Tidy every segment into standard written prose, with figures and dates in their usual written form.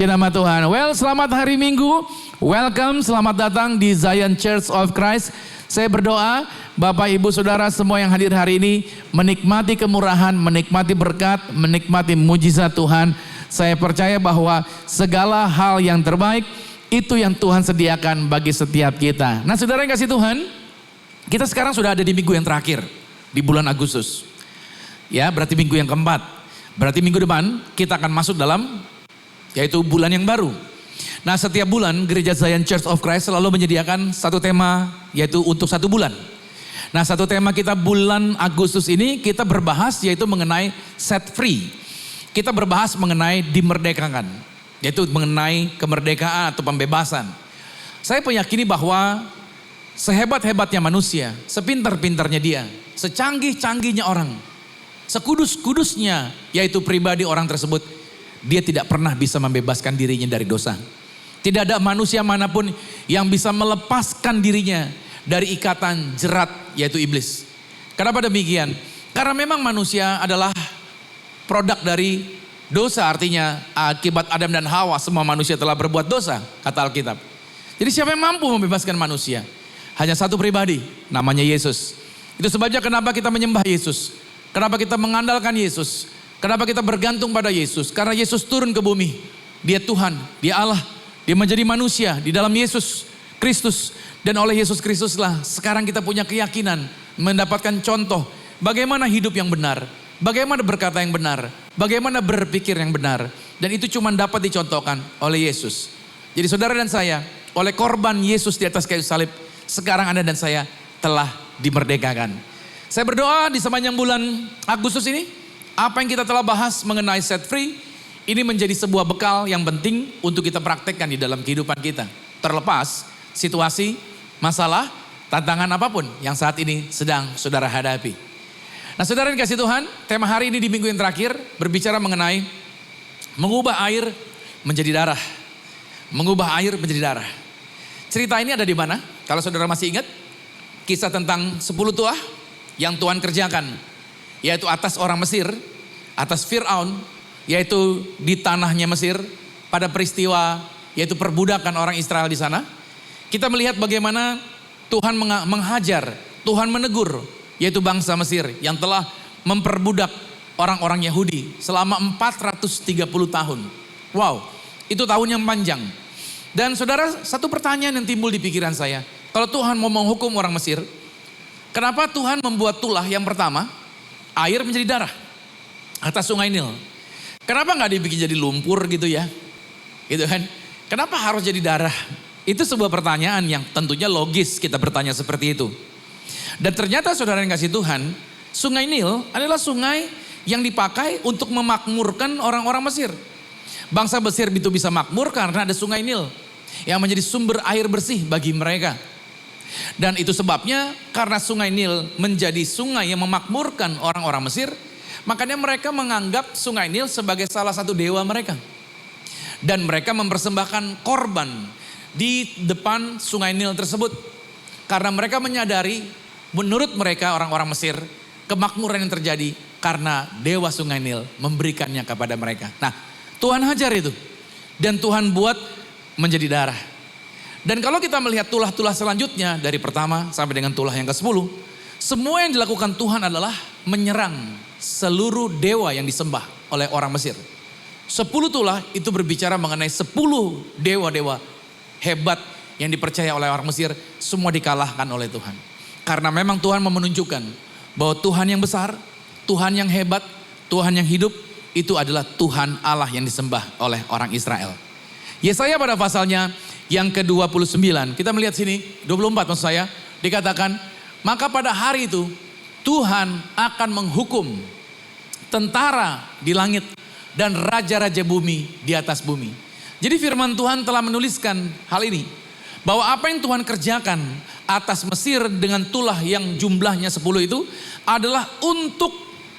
Puji nama Tuhan. Well, selamat hari Minggu. Welcome, selamat datang di Zion Church of Christ. Saya berdoa Bapak Ibu Saudara semua yang hadir hari ini menikmati kemurahan, menikmati berkat, menikmati mujizat Tuhan. Saya percaya bahwa segala hal yang terbaik itu yang Tuhan sediakan bagi setiap kita. Nah, saudara yang kasih Tuhan, kita sekarang sudah ada di minggu yang terakhir di bulan Agustus. Ya, berarti minggu yang keempat. Berarti minggu depan kita akan masuk dalam yaitu bulan yang baru. Nah, setiap bulan Gereja Zion Church of Christ selalu menyediakan satu tema yaitu untuk satu bulan. Nah, satu tema kita bulan Agustus ini kita berbahas yaitu mengenai set free. Kita berbahas mengenai dimerdekakan, yaitu mengenai kemerdekaan atau pembebasan. Saya meyakini bahwa sehebat-hebatnya manusia, sepintar-pintarnya dia, secanggih-canggihnya orang, sekudus-kudusnya yaitu pribadi orang tersebut, dia tidak pernah bisa membebaskan dirinya dari dosa. Tidak ada manusia manapun yang bisa melepaskan dirinya dari ikatan jerat yaitu iblis. Kenapa demikian? Karena memang manusia adalah produk dari dosa, artinya akibat Adam dan Hawa semua manusia telah berbuat dosa, kata Alkitab. Jadi siapa yang mampu membebaskan manusia? Hanya satu pribadi, namanya Yesus. Itu sebabnya kenapa kita menyembah Yesus. Kenapa kita mengandalkan Yesus. Kenapa kita bergantung pada Yesus? Karena Yesus turun ke bumi. Dia Tuhan, dia Allah. Dia menjadi manusia di dalam Yesus Kristus. Dan oleh Yesus Kristuslah sekarang kita punya keyakinan mendapatkan contoh bagaimana hidup yang benar. Bagaimana berkata yang benar. Bagaimana berpikir yang benar. Dan itu cuma dapat dicontohkan oleh Yesus. Jadi saudara dan saya, oleh korban Yesus di atas kayu salib, sekarang Anda dan saya telah dimerdekakan. Saya berdoa di sepanjang bulan Agustus ini, apa yang kita telah bahas mengenai set free, ini menjadi sebuah bekal yang penting untuk kita praktekkan di dalam kehidupan kita. Terlepas situasi, masalah, tantangan apapun yang saat ini sedang saudara hadapi. Nah, saudara yang kasih Tuhan, tema hari ini di minggu yang terakhir berbicara mengenai mengubah air menjadi darah. Mengubah air menjadi darah. Cerita ini ada di mana? Kalau saudara masih ingat, kisah tentang 10 tuah yang Tuhan kerjakan. Yaitu atas orang Mesir, atas Fir'aun, yaitu di tanahnya Mesir, pada peristiwa yaitu perbudakan orang Israel di sana. Kita melihat bagaimana Tuhan menghajar, Tuhan menegur, yaitu bangsa Mesir yang telah memperbudak orang-orang Yahudi selama 430 tahun. Wow, itu tahun yang panjang. Dan saudara, satu pertanyaan yang timbul di pikiran saya. Kalau Tuhan mau menghukum orang Mesir, kenapa Tuhan membuat tulah yang pertama, air menjadi darah atas sungai Nil? Kenapa gak dibikin jadi lumpur gitu ya? Gitu kan? Kenapa harus jadi darah? Itu sebuah pertanyaan yang tentunya logis kita bertanya seperti itu. Dan ternyata saudara yang kasih Tuhan, sungai Nil adalah sungai yang dipakai untuk memakmurkan orang-orang Mesir. Bangsa Mesir itu bisa makmur karena ada sungai Nil yang menjadi sumber air bersih bagi mereka. Dan itu sebabnya karena sungai Nil menjadi sungai yang memakmurkan orang-orang Mesir, makanya mereka menganggap sungai Nil sebagai salah satu dewa mereka. Dan mereka mempersembahkan korban di depan sungai Nil tersebut. Karena mereka menyadari, menurut mereka orang-orang Mesir, kemakmuran yang terjadi karena dewa sungai Nil memberikannya kepada mereka. Nah, Tuhan hajar itu. Dan Tuhan buat menjadi darah. Dan kalau kita melihat tulah-tulah selanjutnya dari pertama sampai dengan tulah yang ke-10, semua yang dilakukan Tuhan adalah menyerang seluruh dewa yang disembah oleh orang Mesir. 10 tulah itu berbicara mengenai 10 dewa-dewa hebat yang dipercaya oleh orang Mesir, semua dikalahkan oleh Tuhan. Karena memang Tuhan mau menunjukkan bahwa Tuhan yang besar, Tuhan yang hebat, Tuhan yang hidup, itu adalah Tuhan Allah yang disembah oleh orang Israel. Yesaya pada pasalnya yang ke-29, kita melihat sini, 24 maksud saya, dikatakan, maka pada hari itu Tuhan akan menghukum tentara di langit dan raja-raja bumi di atas bumi. Jadi firman Tuhan telah menuliskan hal ini, bahwa apa yang Tuhan kerjakan atas Mesir dengan tulah yang jumlahnya 10 itu adalah untuk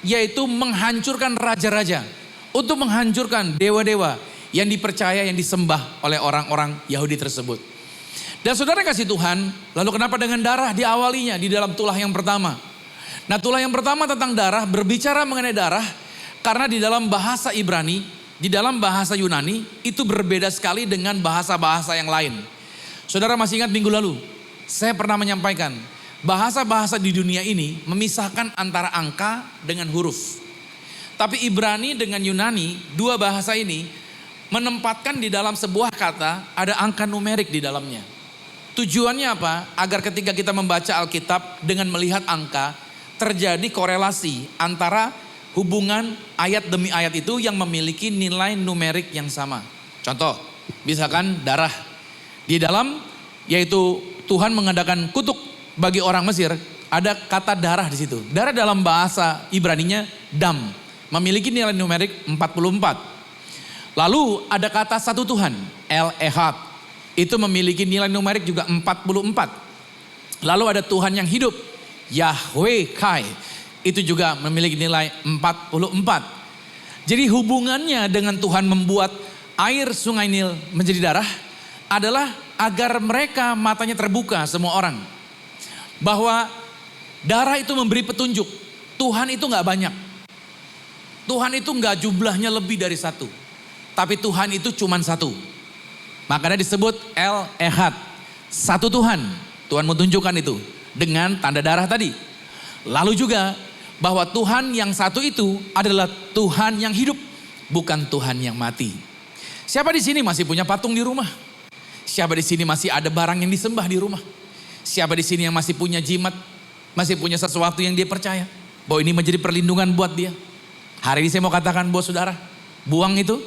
yaitu menghancurkan raja-raja, untuk menghancurkan dewa-dewa yang dipercaya, yang disembah oleh orang-orang Yahudi tersebut. Dan saudara kasih Tuhan, lalu kenapa dengan darah diawalinya di dalam tulah yang pertama? Nah, tulah yang pertama tentang darah berbicara mengenai darah karena di dalam bahasa Ibrani di dalam bahasa Yunani itu berbeda sekali dengan bahasa-bahasa yang lain. Saudara masih ingat minggu lalu, saya pernah menyampaikan, bahasa-bahasa di dunia ini memisahkan antara angka dengan huruf. Tapi Ibrani dengan Yunani, dua bahasa ini menempatkan di dalam sebuah kata ada angka numerik di dalamnya. Tujuannya apa? Agar ketika kita membaca Alkitab dengan melihat angka, terjadi korelasi antara hubungan ayat demi ayat itu yang memiliki nilai numerik yang sama. Contoh, misalkan darah. Di dalam, yaitu Tuhan mengadakan kutuk bagi orang Mesir, ada kata darah di situ. Darah dalam bahasa Ibraninya dam, memiliki nilai numerik 44. Lalu ada kata satu Tuhan, El Ehad, itu memiliki nilai numerik juga 44. Lalu ada Tuhan yang hidup, Yahweh Kai, itu juga memiliki nilai 44. Jadi hubungannya dengan Tuhan membuat air sungai Nil menjadi darah adalah agar mereka matanya terbuka semua orang. Bahwa darah itu memberi petunjuk, Tuhan itu gak banyak. Tuhan itu gak jumlahnya lebih dari satu. Tapi Tuhan itu cuma satu. Makanya disebut El Ehad, satu Tuhan. Tuhan menunjukkan itu dengan tanda darah tadi. Lalu juga bahwa Tuhan yang satu itu adalah Tuhan yang hidup, bukan Tuhan yang mati. Siapa di sini masih punya patung di rumah? Siapa di sini masih ada barang yang disembah di rumah? Siapa di sini yang masih punya jimat, masih punya sesuatu yang dia percaya bahwa ini menjadi perlindungan buat dia? Hari ini saya mau katakan buat saudara, buang itu.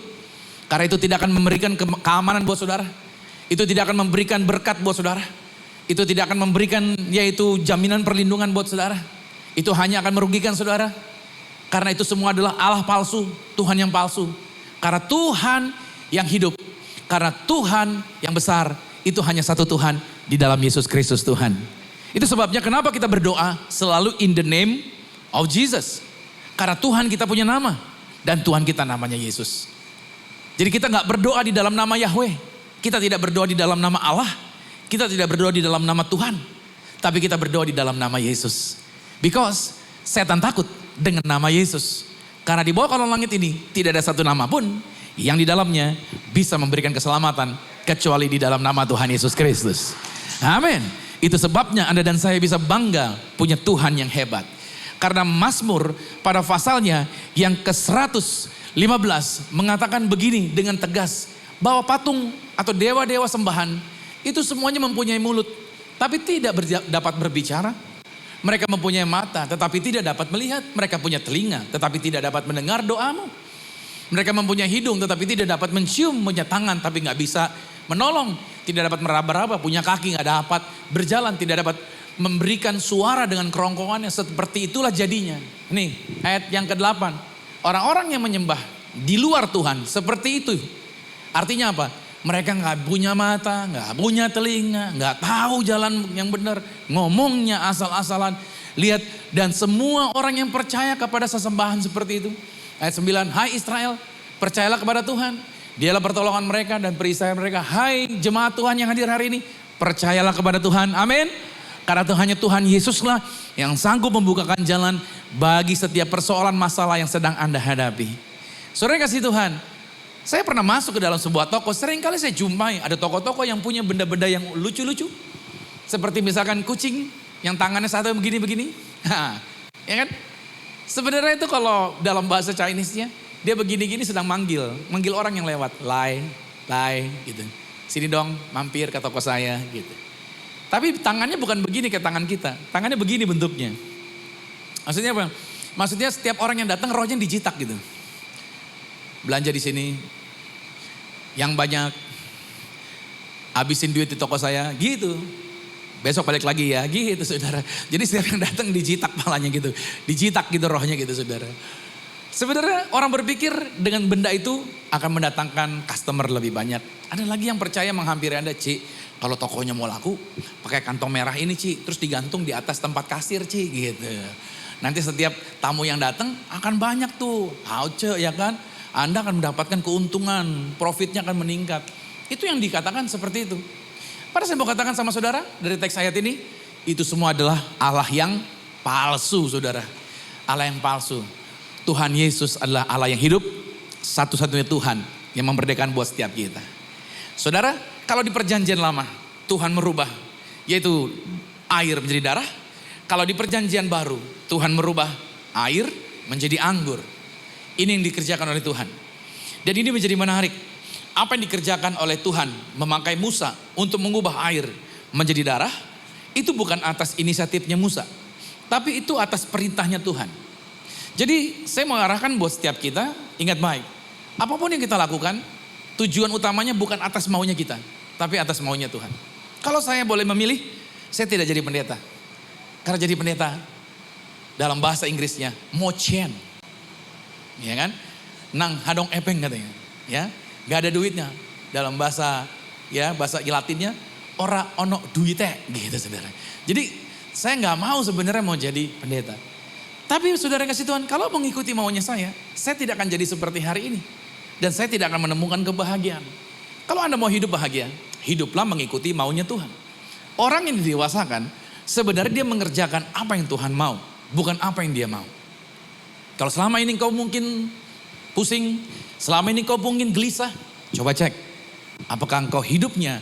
Karena itu tidak akan memberikan keamanan buat saudara. Itu tidak akan memberikan berkat buat saudara. Itu tidak akan memberikan yaitu jaminan perlindungan buat saudara. Itu hanya akan merugikan saudara. Karena itu semua adalah Allah palsu, Tuhan yang palsu. Karena Tuhan yang hidup, karena Tuhan yang besar, itu hanya satu Tuhan di dalam Yesus Kristus Tuhan. Itu sebabnya kenapa kita berdoa selalu in the name of Jesus. Karena Tuhan kita punya nama dan Tuhan kita namanya Yesus. Jadi kita gak berdoa di dalam nama Yahweh. Kita tidak berdoa di dalam nama Allah. Kita tidak berdoa di dalam nama Tuhan. Tapi kita berdoa di dalam nama Yesus. Because setan takut dengan nama Yesus. Karena di bawah kolong langit ini tidak ada satu nama pun yang di dalamnya bisa memberikan keselamatan kecuali di dalam nama Tuhan Yesus Kristus. Amin. Itu sebabnya Anda dan saya bisa bangga punya Tuhan yang hebat. Karena Mazmur pada pasalnya yang ke-115 mengatakan begini dengan tegas. Bahwa patung atau dewa-dewa sembahan itu semuanya mempunyai mulut. Tapi tidak dapat berbicara. Mereka mempunyai mata tetapi tidak dapat melihat. Mereka punya telinga tetapi tidak dapat mendengar doamu. Mereka mempunyai hidung tetapi tidak dapat mencium. Punya tangan tapi gak bisa menolong. Tidak dapat meraba-raba. Punya kaki gak dapat berjalan. Tidak dapat memberikan suara dengan kerongkongannya. Seperti itulah jadinya. Nih ayat yang ke-8. Orang-orang yang menyembah di luar Tuhan seperti itu. Artinya apa? Mereka gak punya mata, gak punya telinga, gak tahu jalan yang benar. Ngomongnya asal-asalan. Lihat, dan semua orang yang percaya kepada sesembahan seperti itu. Ayat 9, hai Israel, percayalah kepada Tuhan. Dialah pertolongan mereka dan perisai mereka. Hai jemaat Tuhan yang hadir hari ini, percayalah kepada Tuhan. Amin. Karena hanya Tuhan Yesuslah yang sanggup membukakan jalan bagi setiap persoalan masalah yang sedang Anda hadapi. Saudara kasih Tuhan, saya pernah masuk ke dalam sebuah toko, seringkali saya jumpai ada toko-toko yang punya benda-benda yang lucu-lucu. Seperti misalkan kucing yang tangannya satu begini-begini. Ya kan? Sebenarnya itu kalau dalam bahasa Chinese-nya, dia begini-gini sedang manggil orang yang lewat. Lai gitu. Sini dong mampir ke toko saya gitu. Tapi tangannya bukan begini kayak tangan kita. Tangannya begini bentuknya. Maksudnya apa? Maksudnya setiap orang yang datang rohnya dijitak gitu. Belanja di sini. Yang banyak. Habisin duit di toko saya gitu. Besok balik lagi ya gitu saudara. Jadi setiap yang datang dijitak palanya gitu. Dijitak gitu rohnya gitu saudara. Sebenarnya orang berpikir dengan benda itu akan mendatangkan customer lebih banyak. Ada lagi yang percaya menghampiri Anda, Ci. Kalau tokonya mau laku, pakai kantong merah ini Ci. Terus digantung di atas tempat kasir Ci gitu. Nanti setiap tamu yang datang akan banyak tuh. Hauce ya kan. Anda akan mendapatkan keuntungan, profitnya akan meningkat. Itu yang dikatakan seperti itu. Pada saya mau katakan sama saudara dari teks ayat ini. Itu semua adalah Allah yang palsu saudara. Allah yang palsu. Tuhan Yesus adalah Allah yang hidup. satu-satunya Tuhan yang memerdekakan buat setiap kita. Saudara, kalau di perjanjian lama Tuhan merubah, yaitu air menjadi darah. Kalau di perjanjian baru Tuhan merubah air menjadi anggur. Ini yang dikerjakan oleh Tuhan. Dan ini menjadi menarik. Apa yang dikerjakan oleh Tuhan memakai Musa untuk mengubah air menjadi darah, itu bukan atas inisiatifnya Musa, tapi itu atas perintahnya Tuhan. Jadi saya mengarahkan buat setiap kita, ingat baik, apapun yang kita lakukan, tujuan utamanya bukan atas maunya kita, tapi atas maunya Tuhan. Kalau saya boleh memilih, saya tidak jadi pendeta. Karena jadi pendeta, dalam bahasa Inggrisnya, mochen. Ya kan? Nang hadong epeng katanya. Ya, gak ada duitnya. Dalam bahasa Latinnya, ora ono duite gitu saudara. Jadi saya gak mau sebenarnya mau jadi pendeta. Tapi saudara kasih Tuhan, kalau mengikuti maunya saya tidak akan jadi seperti hari ini. Dan saya tidak akan menemukan kebahagiaan. Kalau Anda mau hidup bahagia, hiduplah mengikuti maunya Tuhan. Orang yang didewasakan, sebenarnya dia mengerjakan apa yang Tuhan mau, bukan apa yang dia mau. Kalau selama ini kau mungkin pusing, selama ini kau mungkin gelisah, coba cek. Apakah engkau hidupnya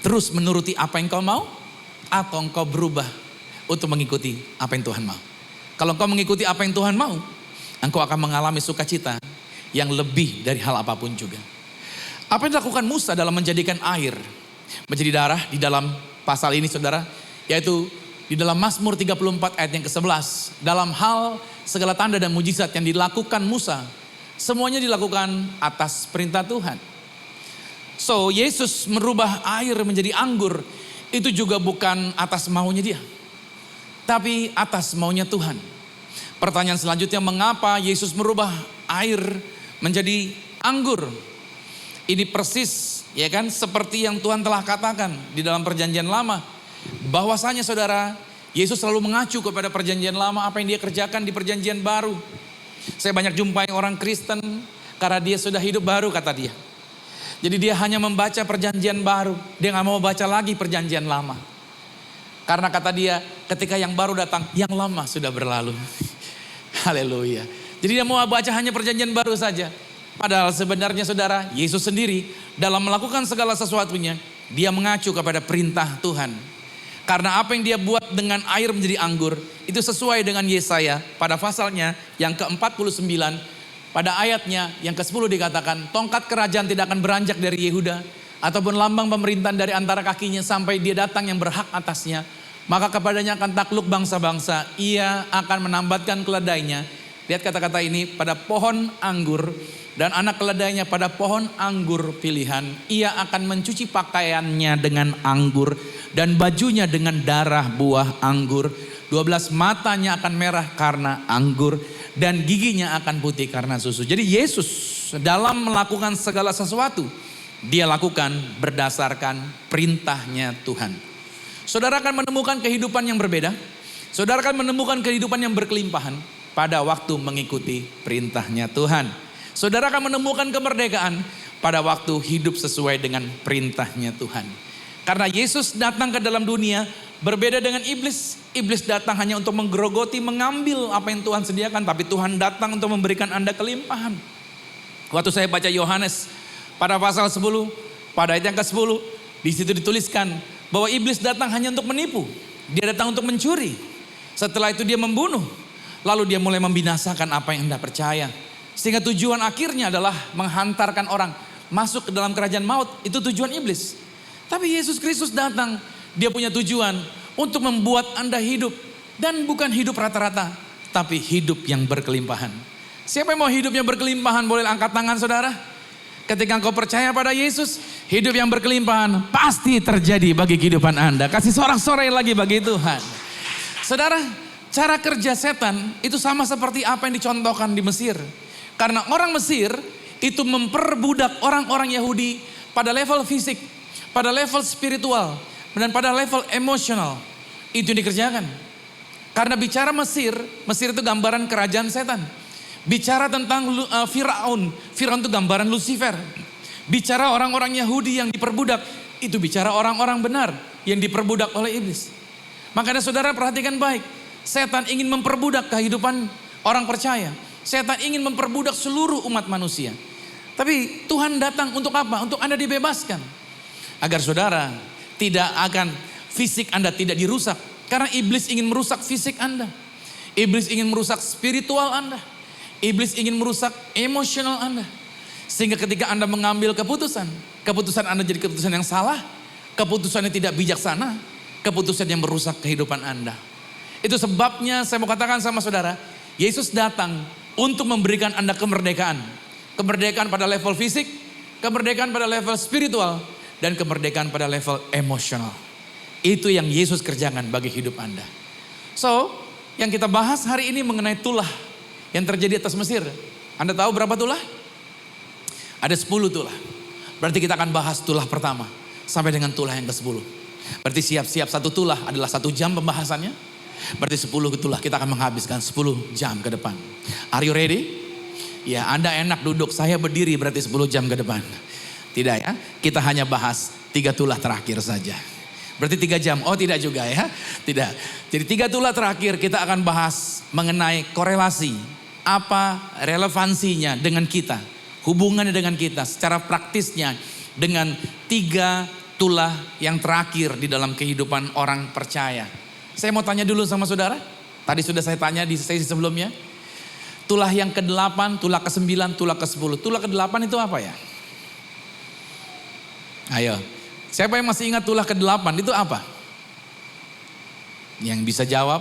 terus menuruti apa yang kau mau, atau engkau berubah untuk mengikuti apa yang Tuhan mau. Kalau engkau mengikuti apa yang Tuhan mau, engkau akan mengalami sukacita yang lebih dari hal apapun juga. Apa yang dilakukan Musa dalam menjadikan air menjadi darah di dalam pasal ini saudara, yaitu di dalam Mazmur 34 ayat yang ke-11. Dalam hal segala tanda dan mujizat yang dilakukan Musa, semuanya dilakukan atas perintah Tuhan. So Yesus merubah air menjadi anggur, itu juga bukan atas maunya dia, tapi atas maunya Tuhan. Pertanyaan selanjutnya, mengapa Yesus merubah air menjadi anggur? Ini persis ya kan seperti yang Tuhan telah katakan di dalam perjanjian lama. Bahwasanya saudara, Yesus selalu mengacu kepada perjanjian lama, apa yang dia kerjakan di perjanjian baru. Saya banyak jumpai orang Kristen karena dia sudah hidup baru kata dia. Jadi dia hanya membaca perjanjian baru, dia gak mau baca lagi perjanjian lama. Karena kata dia, ketika yang baru datang, yang lama sudah berlalu. Haleluya. Jadi dia mau baca hanya perjanjian baru saja. Padahal sebenarnya saudara, Yesus sendiri dalam melakukan segala sesuatunya, dia mengacu kepada perintah Tuhan. Karena apa yang dia buat dengan air menjadi anggur, itu sesuai dengan Yesaya pada pasalnya yang ke-49. Pada ayatnya yang ke-10 dikatakan, tongkat kerajaan tidak akan beranjak dari Yehuda, ataupun lambang pemerintahan dari antara kakinya sampai dia datang yang berhak atasnya. Maka kepadanya akan takluk bangsa-bangsa, ia akan menambatkan keledainya. Lihat kata-kata ini, pada pohon anggur, dan anak keledainya pada pohon anggur pilihan. Ia akan mencuci pakaiannya dengan anggur, dan bajunya dengan darah buah anggur. 12 matanya akan merah karena anggur, dan giginya akan putih karena susu. Jadi Yesus dalam melakukan segala sesuatu, dia lakukan berdasarkan perintahnya Tuhan. Saudara akan menemukan kehidupan yang berbeda. Saudara akan menemukan kehidupan yang berkelimpahan pada waktu mengikuti perintahnya Tuhan. Saudara akan menemukan kemerdekaan pada waktu hidup sesuai dengan perintahnya Tuhan. Karena Yesus datang ke dalam dunia berbeda dengan iblis. Iblis datang hanya untuk menggerogoti, mengambil apa yang Tuhan sediakan. Tapi Tuhan datang untuk memberikan Anda kelimpahan. Waktu saya baca Yohanes pada pasal 10, pada ayat yang ke-10, di situ dituliskan bahwa iblis datang hanya untuk menipu. Dia datang untuk mencuri. Setelah itu dia membunuh. Lalu dia mulai membinasakan apa yang Anda percaya. Sehingga tujuan akhirnya adalah menghantarkan orang masuk ke dalam kerajaan maut. Itu tujuan iblis. Tapi Yesus Kristus datang. Dia punya tujuan untuk membuat Anda hidup. Dan bukan hidup rata-rata, tapi hidup yang berkelimpahan. Siapa yang mau hidupnya berkelimpahan boleh angkat tangan saudara. Ketika engkau percaya pada Yesus, hidup yang berkelimpahan pasti terjadi bagi kehidupan Anda. Kasih sorak-sorai lagi bagi Tuhan. Saudara, cara kerja setan itu sama seperti apa yang dicontohkan di Mesir. Karena orang Mesir itu memperbudak orang-orang Yahudi pada level fisik, pada level spiritual, dan pada level emosional. Itu dikerjakan. Karena bicara Mesir, Mesir itu gambaran kerajaan setan. Bicara tentang Firaun itu gambaran Lucifer. Bicara orang-orang Yahudi yang diperbudak, itu bicara orang-orang benar yang diperbudak oleh iblis. Makanya saudara perhatikan baik, setan ingin memperbudak kehidupan orang percaya. Setan ingin memperbudak seluruh umat manusia. Tapi Tuhan datang untuk apa? Untuk Anda dibebaskan. Agar saudara tidak akan, fisik Anda tidak dirusak. Karena iblis ingin merusak fisik Anda. Iblis ingin merusak spiritual Anda. Iblis ingin merusak emosional Anda. Sehingga ketika Anda mengambil keputusan Anda jadi keputusan yang salah. Keputusan yang tidak bijaksana. Keputusan yang merusak kehidupan Anda. Itu sebabnya saya mau katakan sama saudara, Yesus datang untuk memberikan Anda kemerdekaan. Kemerdekaan pada level fisik, kemerdekaan pada level spiritual, dan kemerdekaan pada level emosional. Itu yang Yesus kerjakan bagi hidup Anda. So, yang kita bahas hari ini mengenai tulah yang terjadi atas Mesir. Anda tahu berapa tulah? Ada 10 tulah. Berarti kita akan bahas tulah pertama sampai dengan tulah yang ke-10. Berarti siap-siap 1 tulah adalah 1 jam pembahasannya. Berarti 10 tulah kita akan menghabiskan 10 jam ke depan. Are you ready? Ya, Anda enak duduk, saya berdiri berarti 10 jam ke depan. Tidak ya, kita hanya bahas 3 tulah terakhir saja. Berarti 3 jam, oh tidak juga ya. Tidak, jadi 3 tulah terakhir kita akan bahas mengenai korelasi. Apa relevansinya dengan kita. Hubungannya dengan kita, secara praktisnya dengan 3 tulah yang terakhir di dalam kehidupan orang percaya. Saya mau tanya dulu sama saudara. Tadi sudah saya tanya di sesi sebelumnya. Tulah yang ke-8, tulah ke-9, tulah ke-10. Tulah ke-8 itu apa ya? Ayo. Siapa yang masih ingat tulah ke-8 itu apa? Yang bisa jawab,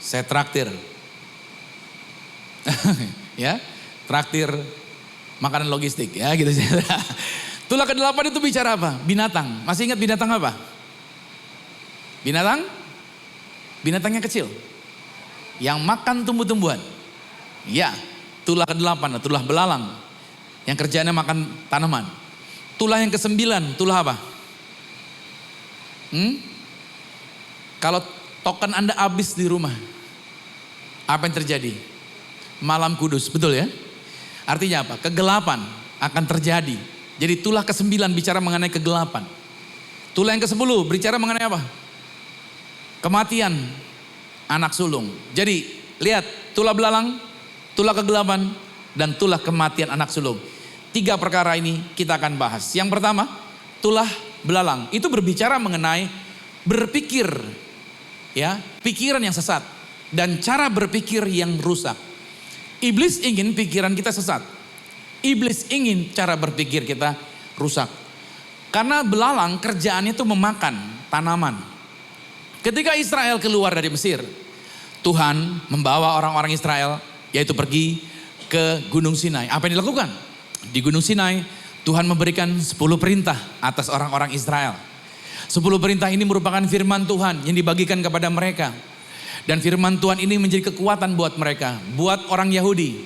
saya traktir. Ya, traktir makanan logistik ya gitu. Tulah ke-8 itu bicara apa? Binatang. Masih ingat binatang apa? Binatang? Binatangnya kecil. Yang makan tumbuh-tumbuhan. Ya, tulah ke-8, tulah belalang. Yang kerjaannya makan tanaman. Tulah yang ke-9, tulah apa? Kalau token Anda habis di rumah, apa yang terjadi? Malam kudus, betul ya? Artinya apa? Kegelapan akan terjadi. Jadi tulah ke-9 bicara mengenai kegelapan. Tulah yang ke-10 bicara mengenai apa? Kematian anak sulung. Jadi lihat, tulah belalang, tulah kegelapan, dan tulah kematian anak sulung. 3 perkara ini kita akan bahas. Yang pertama, tulah belalang. Itu berbicara mengenai berpikir, ya, pikiran yang sesat dan cara berpikir yang rusak. Iblis ingin pikiran kita sesat. Iblis ingin cara berpikir kita rusak. Karena belalang kerjaannya itu memakan tanaman. Ketika Israel keluar dari Mesir, Tuhan membawa orang-orang Israel, yaitu pergi ke Gunung Sinai. Apa yang dilakukan? Di Gunung Sinai, Tuhan memberikan 10 perintah atas orang-orang Israel. 10 perintah ini merupakan firman Tuhan yang dibagikan kepada mereka. Dan firman Tuhan ini menjadi kekuatan buat mereka, buat orang Yahudi.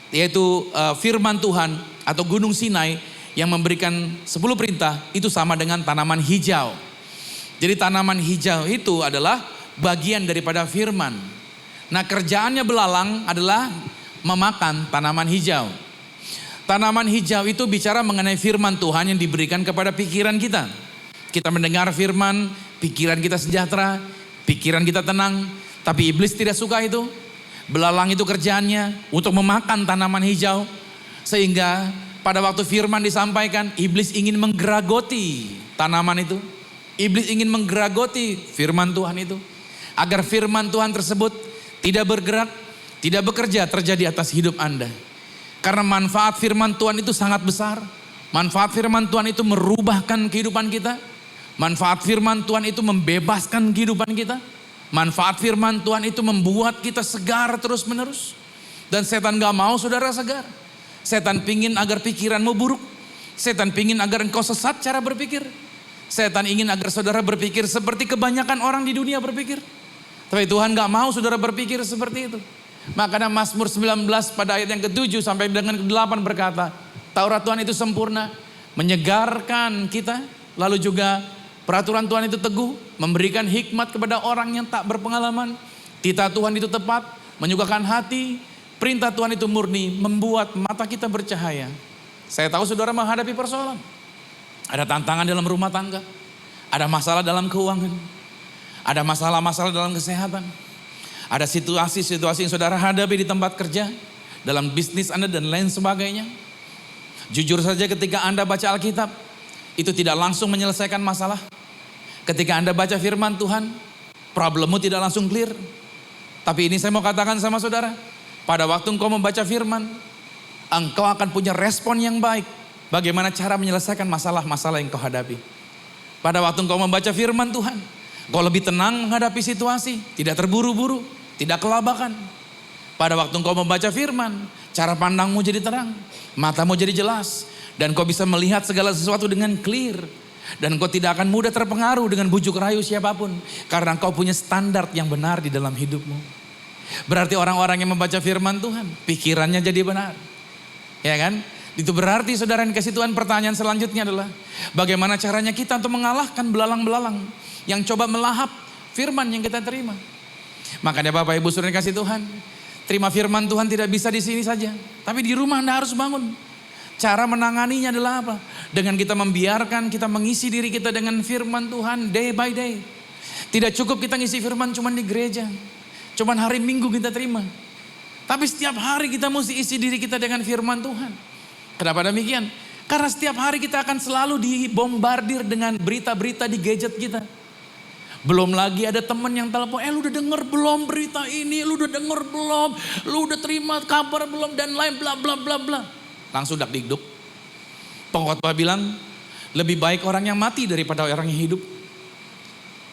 Yaitu firman Tuhan atau Gunung Sinai yang memberikan 10 perintah itu sama dengan tanaman hijau. Jadi tanaman hijau itu adalah bagian daripada firman. Nah, kerjaannya belalang adalah memakan tanaman hijau. Tanaman hijau itu bicara mengenai firman Tuhan yang diberikan kepada pikiran kita. Kita mendengar firman, pikiran kita sejahtera, pikiran kita tenang. Tapi iblis tidak suka itu. Belalang itu kerjaannya untuk memakan tanaman hijau. Sehingga pada waktu firman disampaikan, iblis ingin menggeragoti tanaman itu. Iblis ingin menggeragoti firman Tuhan itu. Agar firman Tuhan tersebut tidak bergerak, tidak bekerja terjadi atas hidup Anda. Karena manfaat firman Tuhan itu sangat besar. Manfaat firman Tuhan itu merubahkan kehidupan kita. Manfaat firman Tuhan itu membebaskan kehidupan kita. Manfaat firman Tuhan itu membuat kita segar terus menerus. Dan setan gak mau saudara segar. Setan pingin agar pikiranmu buruk. Setan pingin agar engkau sesat cara berpikir. Setan ingin agar saudara berpikir seperti kebanyakan orang di dunia berpikir. Tapi Tuhan gak mau saudara berpikir seperti itu. Makanya Mazmur 19 pada ayat yang ke-7 sampai dengan ke-8 berkata, Taurat Tuhan itu sempurna, menyegarkan kita. Lalu juga peraturan Tuhan itu teguh, memberikan hikmat kepada orang yang tak berpengalaman. Titah Tuhan itu tepat, menyukakan hati. Perintah Tuhan itu murni, membuat mata kita bercahaya. Saya tahu saudara menghadapi persoalan. Ada tantangan dalam rumah tangga. Ada masalah dalam keuangan. Ada masalah-masalah dalam kesehatan. Ada situasi-situasi yang saudara hadapi di tempat kerja, dalam bisnis Anda dan lain sebagainya. Jujur saja ketika Anda baca Alkitab, itu tidak langsung menyelesaikan masalah. Ketika Anda baca firman Tuhan, problemmu tidak langsung clear. Tapi ini saya mau katakan sama saudara, pada waktu engkau membaca firman, engkau akan punya respon yang baik. Bagaimana cara menyelesaikan masalah-masalah yang kau hadapi. Pada waktu engkau membaca firman Tuhan, engkau lebih tenang menghadapi situasi, tidak terburu-buru, tidak kelabakan. Pada waktu engkau membaca firman, cara pandangmu jadi terang, matamu jadi jelas, dan kau bisa melihat segala sesuatu dengan clear. Dan kau tidak akan mudah terpengaruh dengan bujuk rayu siapapun, karena kau punya standar yang benar di dalam hidupmu. Berarti orang-orang yang membaca firman Tuhan, pikirannya jadi benar. Ya kan? Itu berarti saudara yang kasih Tuhan, pertanyaan selanjutnya adalah, bagaimana caranya kita untuk mengalahkan belalang-belalang yang coba melahap firman yang kita terima. Makanya Bapak Ibu saudara yang kasih Tuhan, terima firman Tuhan tidak bisa di sini saja, tapi di rumah Anda harus bangun. Cara menanganinya adalah apa? Dengan kita membiarkan, kita mengisi diri kita dengan firman Tuhan day by day. Tidak cukup kita ngisi firman cuma di gereja, cuma hari Minggu kita terima. Tapi setiap hari kita mesti isi diri kita dengan firman Tuhan. Kenapa demikian? Karena setiap hari kita akan selalu dibombardir dengan berita-berita di gadget kita. Belum lagi ada teman yang telepon, lu udah denger belum berita ini, lu udah denger belum, lu udah terima kabar belum, dan lain bla bla bla bla. Langsung dak dikduk. Pengkhotbah bilang, lebih baik orang yang mati daripada orang yang hidup.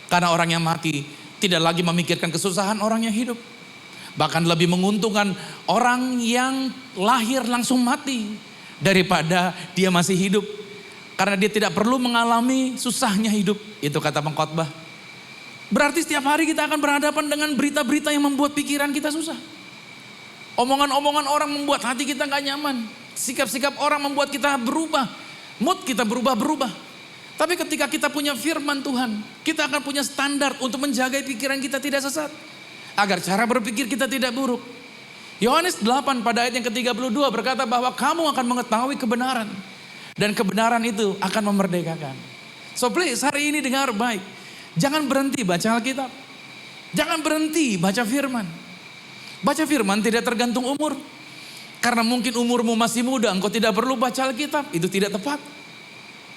Karena orang yang mati tidak lagi memikirkan kesusahan orang yang hidup. Bahkan lebih menguntungkan orang yang lahir langsung mati daripada dia masih hidup. Karena dia tidak perlu mengalami susahnya hidup. Itu kata pengkhotbah. Berarti setiap hari kita akan berhadapan dengan berita-berita yang membuat pikiran kita susah. Omongan-omongan orang membuat hati kita gak nyaman. Sikap-sikap orang membuat kita berubah. Mood kita berubah-berubah. Tapi ketika kita punya firman Tuhan, kita akan punya standar untuk menjaga pikiran kita tidak sesat. Agar cara berpikir kita tidak buruk. Yohanes 8 pada ayat yang ke-32 berkata bahwa kamu akan mengetahui kebenaran. Dan kebenaran itu akan memerdekakan. So please, hari ini dengar baik. Jangan berhenti baca Alkitab. Jangan berhenti baca firman. Baca firman tidak tergantung umur. Karena mungkin umurmu masih muda, engkau tidak perlu baca Alkitab. Itu tidak tepat.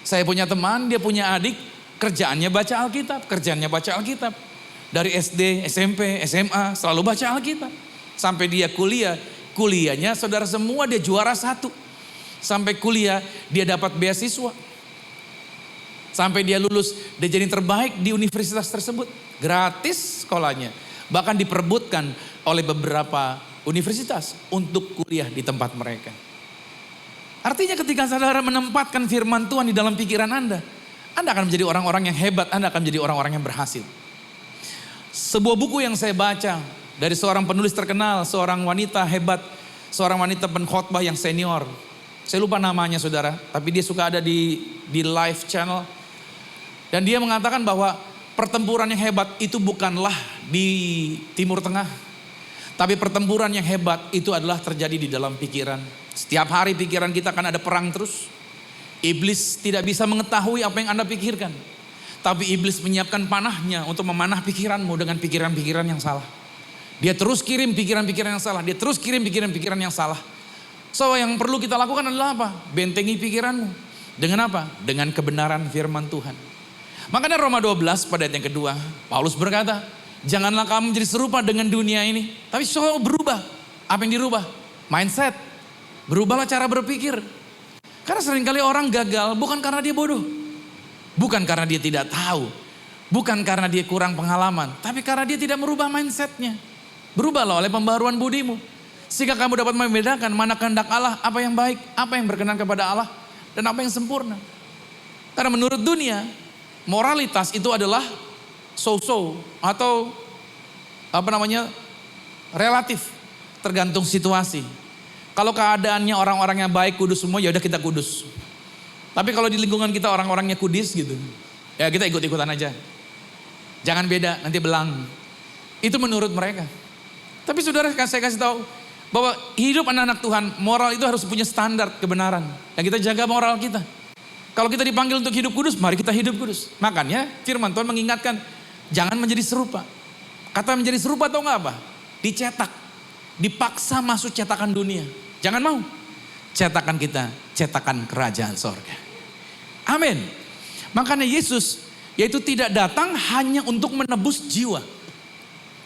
Saya punya teman, dia punya adik, kerjaannya baca Alkitab. Kerjaannya baca Alkitab. Dari SD, SMP, SMA, selalu baca Alkitab. Sampai dia kuliah, kuliahnya saudara semua dia juara 1. Sampai kuliah dia dapat beasiswa. Sampai dia lulus, dia jadi terbaik di universitas tersebut. Gratis sekolahnya. Bahkan diperebutkan oleh beberapa universitas untuk kuliah di tempat mereka. Artinya ketika saudara menempatkan firman Tuhan di dalam pikiran Anda akan menjadi orang-orang yang hebat, Anda akan menjadi orang-orang yang berhasil. Sebuah buku yang saya baca dari seorang penulis terkenal, seorang wanita hebat, seorang wanita pengkhotbah yang senior. Saya lupa namanya saudara, tapi dia suka ada di live channel. Dan dia mengatakan bahwa pertempuran yang hebat itu bukanlah di Timur Tengah. Tapi pertempuran yang hebat itu adalah terjadi di dalam pikiran. Setiap hari pikiran kita akan ada perang terus. Iblis tidak bisa mengetahui apa yang Anda pikirkan. Tapi iblis menyiapkan panahnya untuk memanah pikiranmu dengan pikiran-pikiran yang salah. Dia terus kirim pikiran-pikiran yang salah. Dia terus kirim pikiran-pikiran yang salah. So yang perlu kita lakukan adalah apa? Bentengi pikiranmu. Dengan apa? Dengan kebenaran firman Tuhan. Makanya Roma 12 pada ayat yang kedua, Paulus berkata, janganlah kamu menjadi serupa dengan dunia ini. Tapi so berubah. Apa yang dirubah? Mindset. Berubahlah cara berpikir. Karena seringkali orang gagal bukan karena dia bodoh. Bukan karena dia tidak tahu. Bukan karena dia kurang pengalaman. Tapi karena dia tidak merubah mindsetnya. Berubahlah oleh pembaruan budimu. Sehingga kamu dapat membedakan mana kehendak Allah. Apa yang baik, apa yang berkenan kepada Allah. Dan apa yang sempurna. Karena menurut dunia, moralitas itu adalah so-so. Atau relatif. Tergantung situasi. Kalau keadaannya orang-orang yang baik kudus semua, ya udah kita kudus. Tapi kalau di lingkungan kita orang-orangnya kudis gitu, ya kita ikut-ikutan aja. Jangan beda, nanti belang. Itu menurut mereka. Tapi saudara, saya kasih tahu bahwa hidup anak-anak Tuhan, moral itu harus punya standar kebenaran. Dan kita jaga moral kita. Kalau kita dipanggil untuk hidup kudus, mari kita hidup kudus. Makanya firman Tuhan mengingatkan, jangan menjadi serupa. Kata menjadi serupa atau enggak apa? Dicetak, dipaksa masuk cetakan dunia. Jangan mau. Cetakan kita, cetakan kerajaan sorga. Amin. Makanya Yesus yaitu tidak datang hanya untuk menebus jiwa.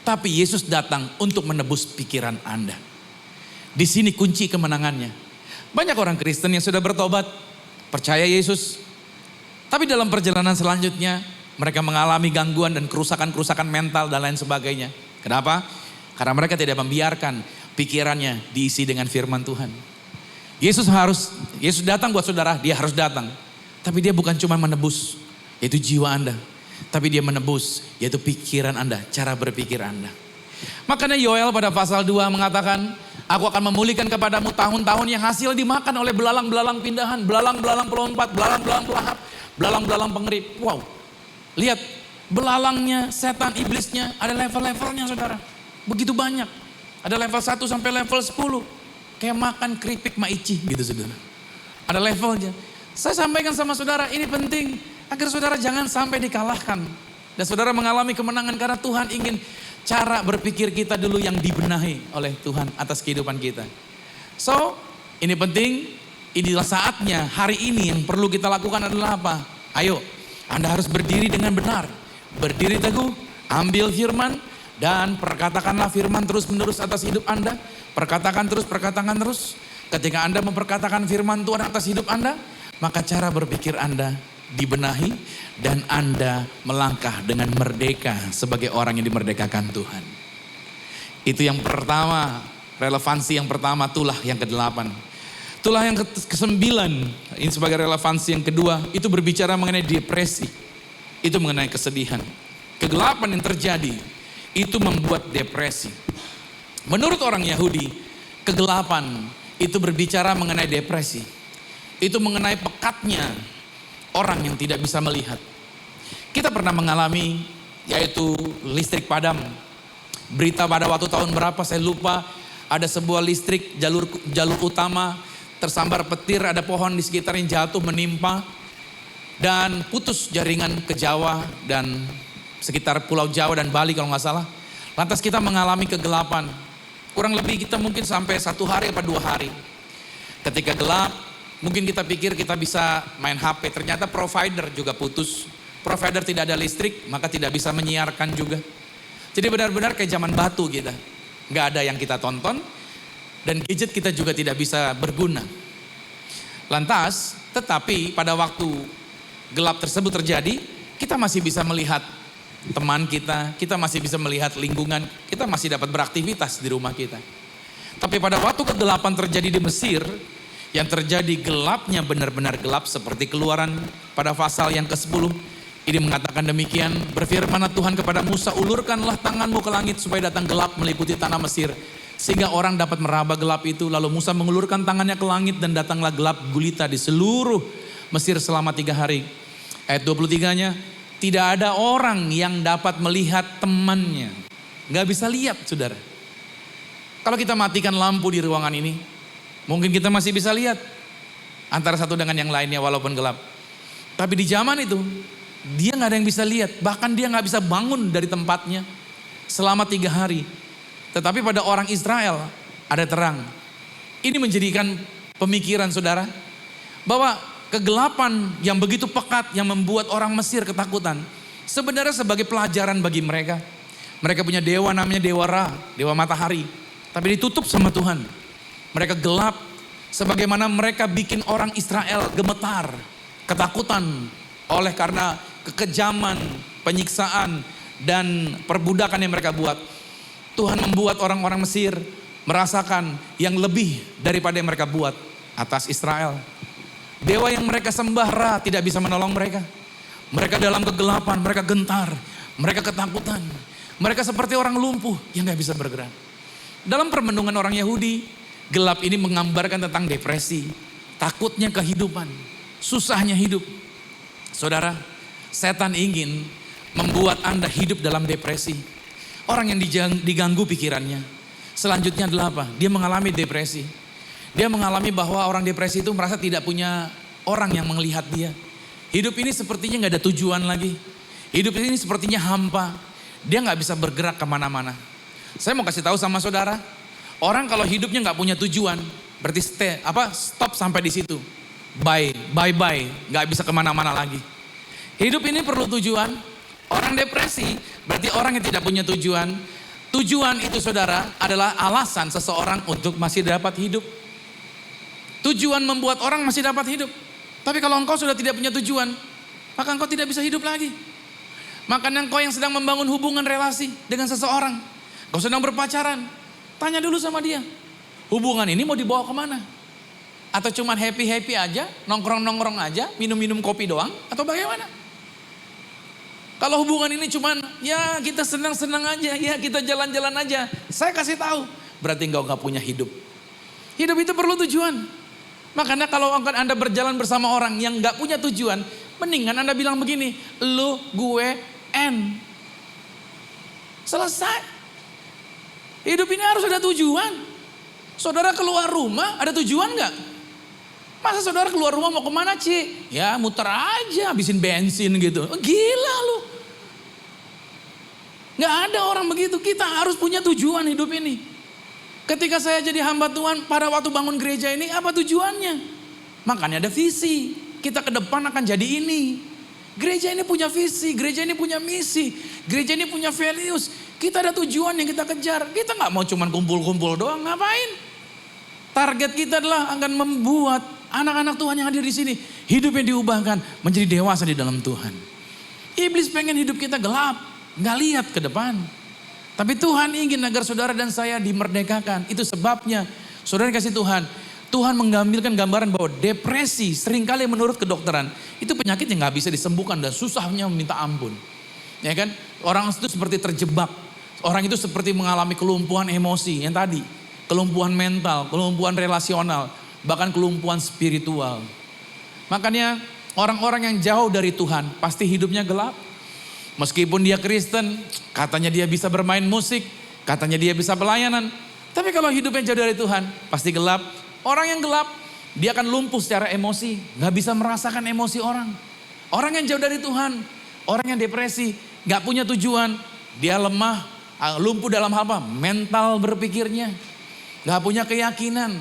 Tapi Yesus datang untuk menebus pikiran Anda. Di sini kunci kemenangannya. Banyak orang Kristen yang sudah bertobat, percaya Yesus. Tapi dalam perjalanan selanjutnya mereka mengalami gangguan dan kerusakan-kerusakan mental dan lain sebagainya. Kenapa? Karena mereka tidak membiarkan pikirannya diisi dengan firman Tuhan. Yesus datang buat saudara, dia harus datang. Tapi dia bukan cuma menebus, yaitu jiwa Anda. Tapi dia menebus, yaitu pikiran Anda, cara berpikir Anda. Makanya Yoel pada pasal 2 mengatakan, aku akan memulihkan kepadamu tahun-tahun yang hasil dimakan oleh belalang-belalang pindahan, belalang-belalang pelompat, belalang-belalang pelahap, belalang-belalang pengerip. Wow, lihat belalangnya, setan, iblisnya, ada level-levelnya saudara. Begitu banyak, ada level 1 sampai level 10. Kayak makan keripik maici gitu saudara. Ada levelnya. Saya sampaikan sama saudara, ini penting agar saudara jangan sampai dikalahkan. Dan saudara mengalami kemenangan karena Tuhan ingin cara berpikir kita dulu yang dibenahi oleh Tuhan atas kehidupan kita. So, ini penting, inilah saatnya hari ini yang perlu kita lakukan adalah apa? Ayo, Anda harus berdiri dengan benar. Berdiri teguh, ambil firman dan perkatakanlah firman terus menerus atas hidup Anda. Perkatakan terus. Ketika Anda memperkatakan firman Tuhan atas hidup Anda, maka cara berpikir Anda dibenahi dan Anda melangkah dengan merdeka sebagai orang yang dimerdekakan Tuhan. Itu yang pertama, relevansi yang pertama, tulah yang ke-8. Tulah yang ke-9, ini sebagai relevansi yang kedua, itu berbicara mengenai depresi. Itu mengenai kesedihan. Kegelapan yang terjadi, itu membuat depresi. Menurut orang Yahudi, kegelapan itu berbicara mengenai depresi. Itu mengenai pekatnya orang yang tidak bisa melihat. Kita pernah mengalami yaitu listrik padam. Berita pada waktu tahun berapa saya lupa, ada sebuah listrik jalur utama tersambar petir, ada pohon di sekitarnya jatuh menimpa dan putus jaringan ke Jawa dan sekitar Pulau Jawa dan Bali kalau nggak salah. Lantas kita mengalami kegelapan. Kurang lebih kita mungkin sampai 1 hari atau 2 hari. Ketika gelap, mungkin kita pikir kita bisa main HP. Ternyata provider juga putus. Provider tidak ada listrik, maka tidak bisa menyiarkan juga. Jadi benar-benar kayak zaman batu kita. Nggak ada yang kita tonton. Dan gadget kita juga tidak bisa berguna. Lantas, tetapi pada waktu gelap tersebut terjadi, kita masih bisa melihat teman kita masih bisa melihat lingkungan, kita masih dapat beraktivitas di rumah kita. Tapi pada waktu kegelapan terjadi di Mesir, yang terjadi gelapnya benar-benar gelap seperti Keluaran pada pasal yang ke-10. Ini mengatakan demikian, berfirmanlah Tuhan kepada Musa, ulurkanlah tanganmu ke langit supaya datang gelap meliputi tanah Mesir. Sehingga orang dapat meraba gelap itu. Lalu Musa mengulurkan tangannya ke langit dan datanglah gelap gulita di seluruh Mesir selama 3 hari. Ayat 23-nya, tidak ada orang yang dapat melihat temannya. Gak bisa lihat saudara. Kalau kita matikan lampu di ruangan ini, mungkin kita masih bisa lihat antara satu dengan yang lainnya walaupun gelap. Tapi di zaman itu, dia gak ada yang bisa lihat. Bahkan dia gak bisa bangun dari tempatnya selama 3 hari. Tetapi pada orang Israel ada terang. Ini menjadikan pemikiran saudara, bahwa kegelapan yang begitu pekat yang membuat orang Mesir ketakutan, sebenarnya sebagai pelajaran bagi mereka. Mereka punya dewa namanya Dewa Ra, dewa matahari. Tapi ditutup sama Tuhan. Mereka gelap, sebagaimana mereka bikin orang Israel gemetar, ketakutan oleh karena kekejaman, penyiksaan, dan perbudakan yang mereka buat. Tuhan membuat orang-orang Mesir merasakan yang lebih daripada yang mereka buat atas Israel. Dewa yang mereka sembah Ra tidak bisa menolong mereka. Mereka dalam kegelapan, mereka gentar, mereka ketakutan. Mereka seperti orang lumpuh yang gak bisa bergerak. Dalam permenungan orang Yahudi, gelap ini menggambarkan tentang depresi, takutnya kehidupan, susahnya hidup. Saudara, setan ingin membuat Anda hidup dalam depresi. Orang yang diganggu pikirannya. Selanjutnya adalah apa? Dia mengalami depresi. Dia mengalami bahwa orang depresi itu merasa tidak punya orang yang melihat dia. Hidup ini sepertinya gak ada tujuan lagi. Hidup ini sepertinya hampa. dia nggak bisa bergerak kemana-mana. Saya mau kasih tahu sama saudara, orang kalau hidupnya nggak punya tujuan, berarti stop sampai di situ. Bye, nggak bisa kemana-mana lagi. Hidup ini perlu tujuan. Orang depresi berarti orang yang tidak punya tujuan. Tujuan itu saudara adalah alasan seseorang untuk masih dapat hidup. Tujuan membuat orang masih dapat hidup. Tapi kalau engkau sudah tidak punya tujuan, maka engkau tidak bisa hidup lagi. Makanya engkau yang sedang membangun hubungan relasi dengan seseorang, engkau sedang berpacaran, tanya dulu sama dia, hubungan ini mau dibawa kemana? Atau cuman happy-happy aja, nongkrong-nongkrong aja, minum-minum kopi doang, atau bagaimana? Kalau hubungan ini cuman, ya kita senang-senang aja, ya kita jalan-jalan aja, saya kasih tahu, berarti engkau gak punya hidup. Hidup itu perlu tujuan. Makanya kalau Anda berjalan bersama orang yang gak punya tujuan, mendingan Anda bilang begini, lu, gue, N. Selesai. Hidup ini harus ada tujuan. Saudara keluar rumah ada tujuan gak? Masa saudara keluar rumah mau kemana, Ci? Ya muter aja, habisin bensin gitu. Gila lu. Gak ada orang begitu, kita harus punya tujuan hidup ini. Ketika saya jadi hamba Tuhan pada waktu bangun gereja ini, apa tujuannya? Makanya ada visi, kita ke depan akan jadi ini. Gereja ini punya visi, gereja ini punya misi, gereja ini punya values. Kita ada tujuan yang kita kejar, kita gak mau cuman kumpul-kumpul doang, ngapain? Target kita adalah akan membuat anak-anak Tuhan yang hadir di sini hidup yang diubahkan menjadi dewasa di dalam Tuhan. Iblis pengen hidup kita gelap, nggak lihat ke depan. Tapi Tuhan ingin agar saudara dan saya dimerdekakan. Itu sebabnya saudara kasih Tuhan. Tuhan mengambilkan gambaran bahwa depresi seringkali menurut kedokteran itu penyakit yang nggak bisa disembuhkan dan susahnya meminta ampun. Ya kan? Orang itu seperti terjebak. Orang itu seperti mengalami kelumpuhan emosi yang tadi. Kelumpuhan mental, kelumpuhan relasional, bahkan kelumpuhan spiritual. Makanya orang-orang yang jauh dari Tuhan pasti hidupnya gelap. Meskipun dia Kristen, katanya dia bisa bermain musik, katanya dia bisa pelayanan. Tapi kalau hidupnya jauh dari Tuhan, pasti gelap. Orang yang gelap, dia akan lumpuh secara emosi, gak bisa merasakan emosi orang. Orang yang jauh dari Tuhan, orang yang depresi, gak punya tujuan, dia lemah, lumpuh dalam hal apa? Mental berpikirnya. Gak punya keyakinan,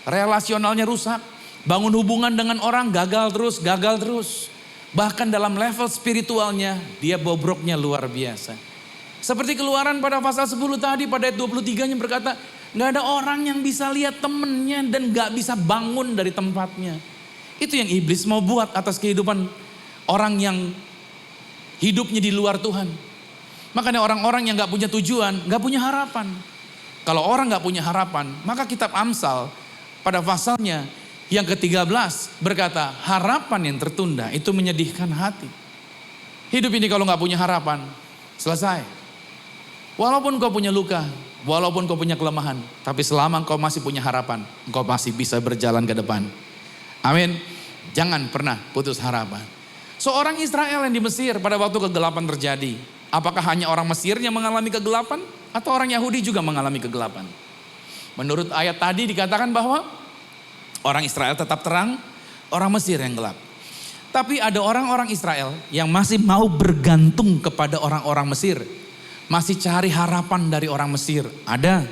relasionalnya rusak, bangun hubungan dengan orang gagal terus. Bahkan dalam level spiritualnya dia bobroknya luar biasa. Seperti Keluaran pada pasal 10 tadi pada ayat 23-nya berkata, gak ada orang yang bisa lihat temennya dan gak bisa bangun dari tempatnya. Itu yang iblis mau buat atas kehidupan orang yang hidupnya di luar Tuhan. Makanya orang-orang yang gak punya tujuan, gak punya harapan. Kalau orang gak punya harapan, maka kitab Amsal pada pasalnya yang ke-13 berkata, harapan yang tertunda itu menyedihkan hati. Hidup ini kalau gak punya harapan, selesai. Walaupun kau punya luka, walaupun kau punya kelemahan, tapi selama kau masih punya harapan, kau masih bisa berjalan ke depan. Amin. Jangan pernah putus harapan. Seorang Israel yang di Mesir pada waktu kegelapan terjadi, apakah hanya orang Mesir yang mengalami kegelapan? Atau orang Yahudi juga mengalami kegelapan? Menurut ayat tadi dikatakan bahwa orang Israel tetap terang, orang Mesir yang gelap. Tapi ada orang-orang Israel yang masih mau bergantung kepada orang-orang Mesir. Masih cari harapan dari orang Mesir. Ada.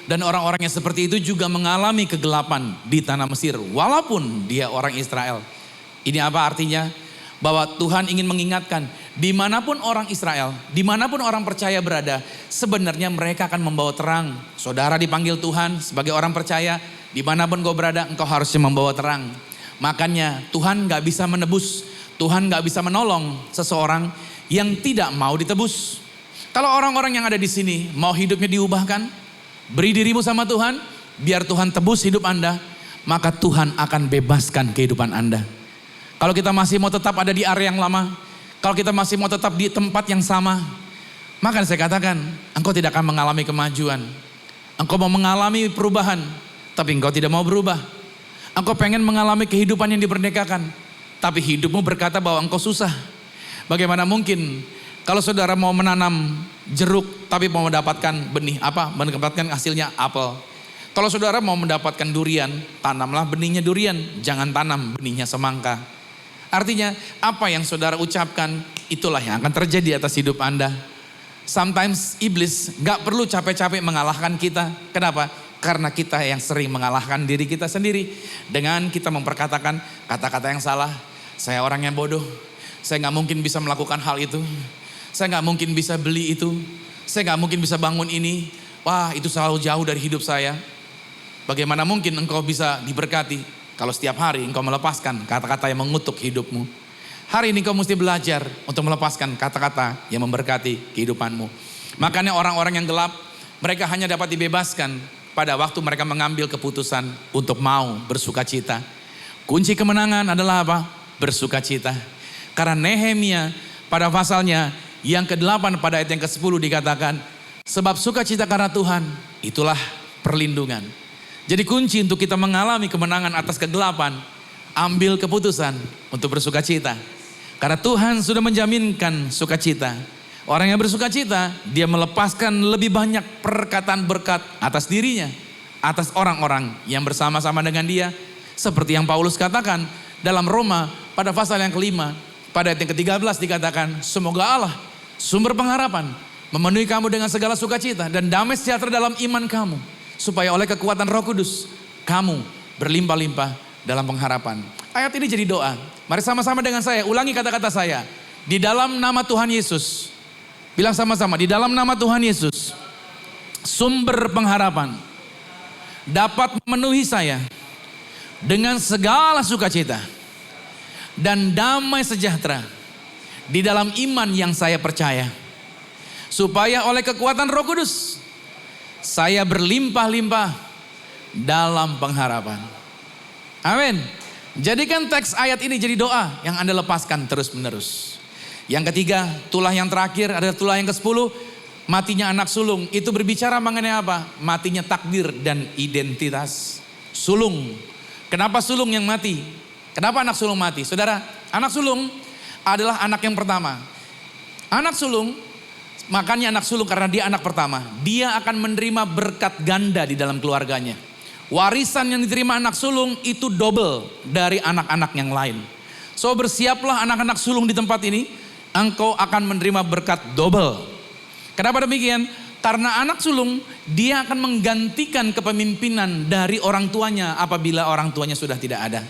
Dan orang-orang yang seperti itu juga mengalami kegelapan di tanah Mesir. Walaupun dia orang Israel. Ini apa artinya? Bahwa Tuhan ingin mengingatkan, dimanapun orang Israel, dimanapun orang percaya berada, sebenarnya mereka akan membawa terang. Saudara dipanggil Tuhan sebagai orang percaya, dimanapun kau berada, engkau harusnya membawa terang. Makanya Tuhan gak bisa menebus, Tuhan gak bisa menolong seseorang yang tidak mau ditebus. Kalau orang-orang yang ada di sini mau hidupnya diubahkan, beri dirimu sama Tuhan, biar Tuhan tebus hidup Anda, maka Tuhan akan bebaskan kehidupan Anda. Kalau kita masih mau tetap ada di area yang lama, kalau kita masih mau tetap di tempat yang sama, maka saya katakan, engkau tidak akan mengalami kemajuan. Engkau mau mengalami perubahan, tapi engkau tidak mau berubah. Engkau pengen mengalami kehidupan yang diperdekakan, tapi hidupmu berkata bahwa engkau susah. Bagaimana mungkin kalau saudara mau menanam jeruk, tapi mau mendapatkan benih apa? Mendapatkan hasilnya apel. Kalau saudara mau mendapatkan durian, tanamlah benihnya durian, jangan tanam benihnya semangka. Artinya apa yang saudara ucapkan itulah yang akan terjadi atas hidup Anda. Sometimes iblis gak perlu capek-capek mengalahkan kita. Kenapa? Karena kita yang sering mengalahkan diri kita sendiri. Dengan kita memperkatakan kata-kata yang salah. Saya orang yang bodoh. Saya gak mungkin bisa melakukan hal itu. Saya gak mungkin bisa beli itu. Saya gak mungkin bisa bangun ini. Wah, itu selalu jauh dari hidup saya. Bagaimana mungkin engkau bisa diberkati kalau setiap hari engkau melepaskan kata-kata yang mengutuk hidupmu. Hari ini kau mesti belajar untuk melepaskan kata-kata yang memberkati kehidupanmu. Makanya orang-orang yang gelap, mereka hanya dapat dibebaskan pada waktu mereka mengambil keputusan untuk mau bersukacita. Kunci kemenangan adalah apa? Bersukacita. Karena Nehemia pada pasalnya yang ke-8 pada ayat yang ke-10 dikatakan, sebab sukacita karena Tuhan, itulah perlindungan. Jadi kunci untuk kita mengalami kemenangan atas kegelapan, ambil keputusan untuk bersukacita. Karena Tuhan sudah menjaminkan sukacita. Orang yang bersukacita, dia melepaskan lebih banyak perkataan berkat atas dirinya. Atas orang-orang yang bersama-sama dengan dia. Seperti yang Paulus katakan dalam Roma pada pasal yang ke-5. Pada ayat yang ke-13 dikatakan, semoga Allah, sumber pengharapan, memenuhi kamu dengan segala sukacita dan damai sejahtera dalam iman kamu. Supaya oleh kekuatan Roh Kudus, kamu berlimpah-limpah dalam pengharapan. Ayat ini jadi doa. Mari sama-sama dengan saya, ulangi kata-kata saya. Di dalam nama Tuhan Yesus. Bilang sama-sama, di dalam nama Tuhan Yesus. Sumber pengharapan dapat memenuhi saya dengan segala sukacita dan damai sejahtera di dalam iman yang saya percaya. Supaya oleh kekuatan Roh Kudus, saya berlimpah-limpah dalam pengharapan. Amin. Jadikan teks ayat ini jadi doa yang Anda lepaskan terus-menerus. Yang ketiga, tulah yang terakhir adalah tulah yang ke-10. Matinya anak sulung. Itu berbicara mengenai apa? Matinya takdir dan identitas. Sulung. Kenapa sulung yang mati? Kenapa anak sulung mati? Saudara, anak sulung adalah anak yang pertama. Anak sulung, makanya anak sulung karena dia anak pertama. Dia akan menerima berkat ganda di dalam keluarganya. Warisan yang diterima anak sulung itu double dari anak-anak yang lain. So bersiaplah anak-anak sulung di tempat ini. Engkau akan menerima berkat double. Kenapa demikian? Karena anak sulung dia akan menggantikan kepemimpinan dari orang tuanya apabila orang tuanya sudah tidak ada.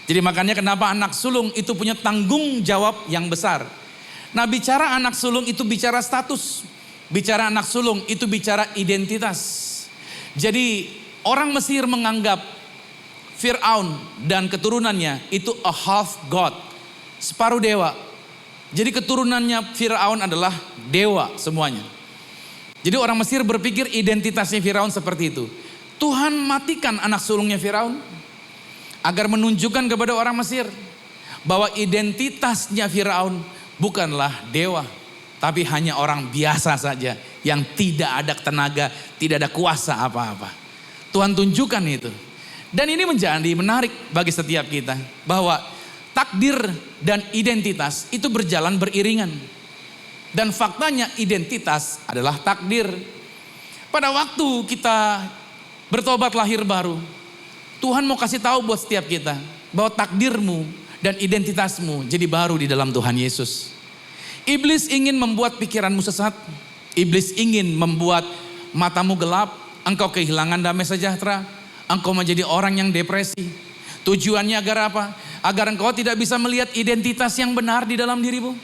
Jadi makanya kenapa anak sulung itu punya tanggung jawab yang besar. Nah bicara anak sulung itu bicara status. Bicara anak sulung itu bicara identitas. Jadi orang Mesir menganggap Fir'aun dan keturunannya itu a half god, separuh dewa. Jadi keturunannya Fir'aun adalah dewa semuanya. Jadi orang Mesir berpikir identitasnya Fir'aun seperti itu. Tuhan matikan anak sulungnya Fir'aun agar menunjukkan kepada orang Mesir bahwa identitasnya Fir'aun bukanlah dewa, tapi hanya orang biasa saja yang tidak ada tenaga, tidak ada kuasa apa-apa. Tuhan tunjukkan itu. Dan ini menjadi menarik bagi setiap kita. Bahwa takdir dan identitas itu berjalan beriringan. Dan faktanya identitas adalah takdir. Pada waktu kita bertobat lahir baru, Tuhan mau kasih tahu buat setiap kita bahwa takdirmu dan identitasmu jadi baru di dalam Tuhan Yesus. Iblis ingin membuat pikiranmu sesat. Iblis ingin membuat matamu gelap. Engkau kehilangan damai sejahtera. Engkau menjadi orang yang depresi. Tujuannya agar apa? Agar engkau tidak bisa melihat identitas yang benar di dalam dirimu.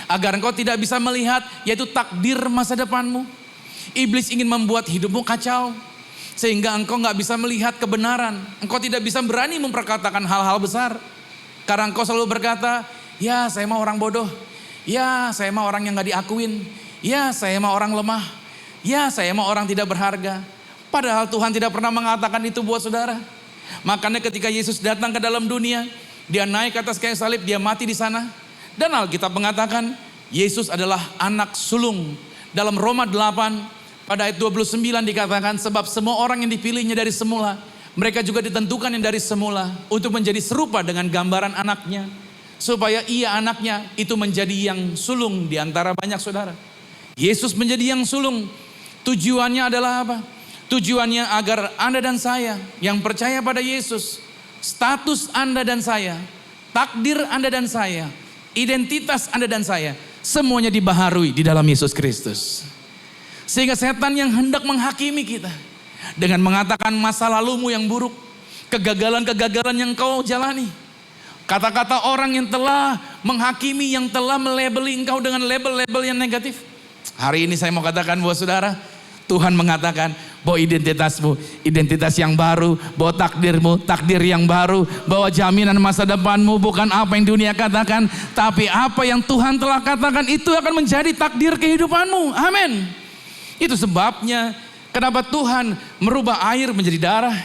Agar engkau tidak bisa melihat yaitu takdir masa depanmu. Iblis ingin membuat hidupmu kacau. Sehingga engkau gak bisa melihat kebenaran. Engkau tidak bisa berani memperkatakan hal-hal besar. Karena engkau selalu berkata, ya saya mah orang bodoh. Ya saya mah orang yang gak diakuin. Ya saya mah orang lemah. Ya saya mah orang tidak berharga. Padahal Tuhan tidak pernah mengatakan itu buat saudara. Makanya ketika Yesus datang ke dalam dunia, dia naik ke atas kayu salib, dia mati di sana. Dan Alkitab mengatakan Yesus adalah anak sulung. Dalam Roma 8 pada ayat 29 dikatakan, sebab semua orang yang dipilihnya dari semula, mereka juga ditentukan yang dari semula untuk menjadi serupa dengan gambaran anaknya. Supaya ia anaknya itu menjadi yang sulung di antara banyak saudara. Yesus menjadi yang sulung. Tujuannya adalah apa? Tujuannya agar Anda dan saya yang percaya pada Yesus, status Anda dan saya, takdir Anda dan saya, identitas Anda dan saya semuanya dibaharui di dalam Yesus Kristus. Sehingga setan yang hendak menghakimi kita dengan mengatakan masa lalumu yang buruk, kegagalan-kegagalan yang kau jalani, kata-kata orang yang telah menghakimi, yang telah melabeli engkau dengan label-label yang negatif. Hari ini saya mau katakan buat saudara, Tuhan mengatakan bahwa identitasmu, identitas yang baru, bahwa takdirmu, takdir yang baru, bahwa jaminan masa depanmu bukan apa yang dunia katakan, tapi apa yang Tuhan telah katakan itu akan menjadi takdir kehidupanmu. Amin. Itu sebabnya kenapa Tuhan merubah air menjadi darah,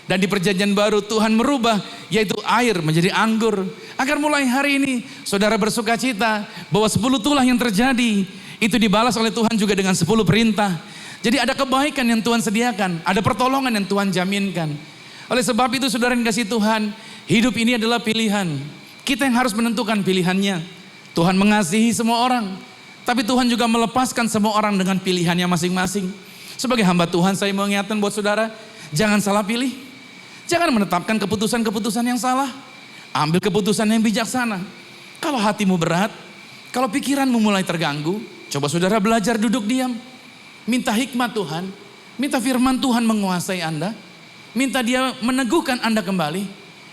dan di perjanjian baru Tuhan merubah yaitu air menjadi anggur, agar mulai hari ini saudara bersuka cita bahwa 10 tulah yang terjadi itu dibalas oleh Tuhan juga dengan 10 perintah. Jadi ada kebaikan yang Tuhan sediakan, ada pertolongan yang Tuhan jaminkan. Oleh sebab itu saudara yang kasih Tuhan, hidup ini adalah pilihan. Kita yang harus menentukan pilihannya. Tuhan mengasihi semua orang, tapi Tuhan juga melepaskan semua orang dengan pilihannya masing-masing. Sebagai hamba Tuhan saya mau ingatkan buat saudara, jangan salah pilih. Jangan menetapkan keputusan-keputusan yang salah. Ambil keputusan yang bijaksana. Kalau hatimu berat, kalau pikiranmu mulai terganggu, coba saudara belajar duduk diam. Minta hikmat Tuhan, minta firman Tuhan menguasai Anda, minta Dia meneguhkan Anda kembali,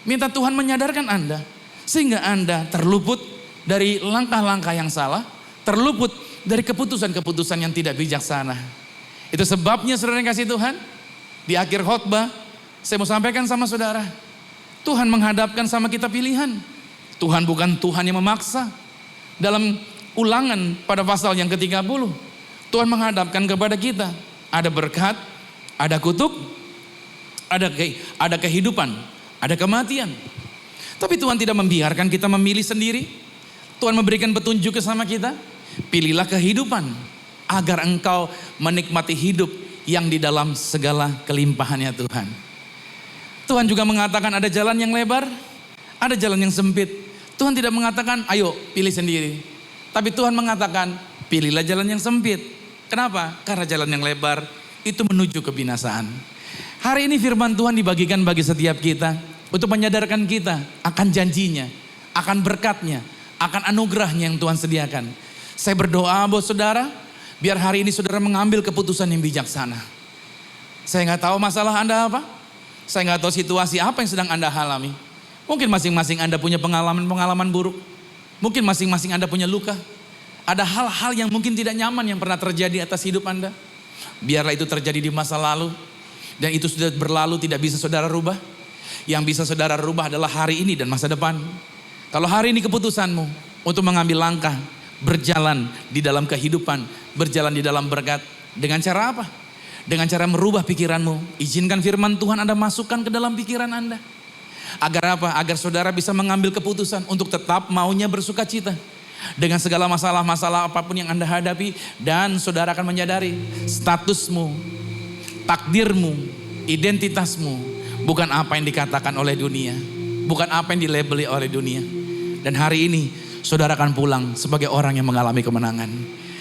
minta Tuhan menyadarkan Anda, sehingga Anda terluput dari langkah-langkah yang salah, terluput dari keputusan-keputusan yang tidak bijaksana. Itu sebabnya saudara yang kasih Tuhan, di akhir khotbah, saya mau sampaikan sama saudara, Tuhan menghadapkan sama kita pilihan. Tuhan bukan Tuhan yang memaksa. Dalam Ulangan pada pasal yang ke-30, Tuhan menghadapkan kepada kita, ada berkat, ada kutuk, ada kehidupan, ada kematian. Tapi Tuhan tidak membiarkan kita memilih sendiri. Tuhan memberikan petunjuk sama kita, pilihlah kehidupan agar engkau menikmati hidup yang di dalam segala kelimpahannya Tuhan. Tuhan juga mengatakan ada jalan yang lebar, ada jalan yang sempit. Tuhan tidak mengatakan ayo pilih sendiri, tapi Tuhan mengatakan pilihlah jalan yang sempit. Kenapa? Karena jalan yang lebar itu menuju kebinasaan. Hari ini firman Tuhan dibagikan bagi setiap kita untuk menyadarkan kita akan janjinya, akan berkatnya, akan anugerahnya yang Tuhan sediakan. Saya berdoa buat saudara, biar hari ini saudara mengambil keputusan yang bijaksana. Saya nggak tahu masalah Anda apa, saya nggak tahu situasi apa yang sedang Anda alami. Mungkin masing-masing Anda punya pengalaman-pengalaman buruk, mungkin masing-masing Anda punya luka. Ada hal-hal yang mungkin tidak nyaman yang pernah terjadi atas hidup Anda. Biarlah itu terjadi di masa lalu. Dan itu sudah berlalu, tidak bisa saudara rubah. Yang bisa saudara rubah adalah hari ini dan masa depan. Kalau hari ini keputusanmu untuk mengambil langkah, berjalan di dalam kehidupan, berjalan di dalam berkat. Dengan cara apa? Dengan cara merubah pikiranmu. Izinkan firman Tuhan Anda masukkan ke dalam pikiran Anda. Agar apa? Agar saudara bisa mengambil keputusan untuk tetap maunya bersuka cita. Dengan segala masalah-masalah apapun yang Anda hadapi, dan saudara akan menyadari statusmu, takdirmu, identitasmu bukan apa yang dikatakan oleh dunia, bukan apa yang dilabeli oleh dunia. Dan hari ini saudara akan pulang sebagai orang yang mengalami kemenangan.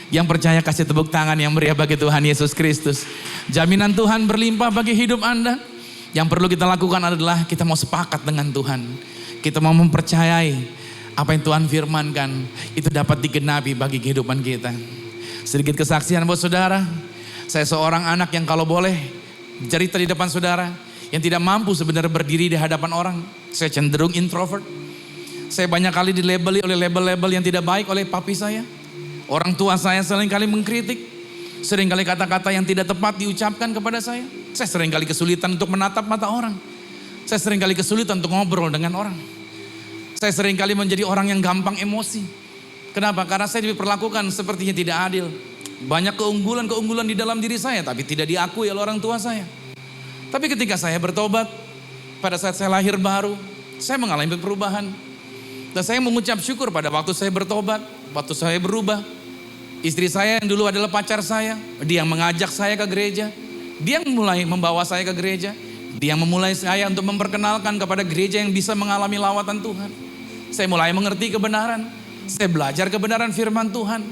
Yang percaya kasih tepuk tangan yang meriah bagi Tuhan Yesus Kristus. Jaminan Tuhan berlimpah bagi hidup Anda. Yang perlu kita lakukan adalah kita mau sepakat dengan Tuhan. Kita mau mempercayai apa yang Tuhan firmankan itu dapat digenapi bagi kehidupan kita. Sedikit kesaksian buat saudara. Saya seorang anak yang kalau boleh cerita di depan saudara, yang tidak mampu sebenarnya berdiri di hadapan orang. Saya cenderung introvert. Saya banyak kali dilabeli oleh label-label yang tidak baik oleh papi saya. Orang tua saya seringkali mengkritik. Seringkali kata-kata yang tidak tepat diucapkan kepada saya. Saya seringkali kesulitan untuk menatap mata orang. Saya seringkali kesulitan untuk ngobrol dengan orang. Saya seringkali menjadi orang yang gampang emosi. Kenapa? Karena saya diperlakukan sepertinya tidak adil. Banyak keunggulan-keunggulan di dalam diri saya, tapi tidak diakui oleh orang tua saya. Tapi ketika saya bertobat, pada saat saya lahir baru, saya mengalami perubahan. Dan saya mengucap syukur pada waktu saya bertobat, waktu saya berubah. Istri saya yang dulu adalah pacar saya, dia yang mengajak saya ke gereja. Dia yang mulai membawa saya ke gereja. Dia yang memulai saya untuk memperkenalkan kepada gereja yang bisa mengalami lawatan Tuhan. Saya mulai mengerti kebenaran. Saya belajar kebenaran firman Tuhan.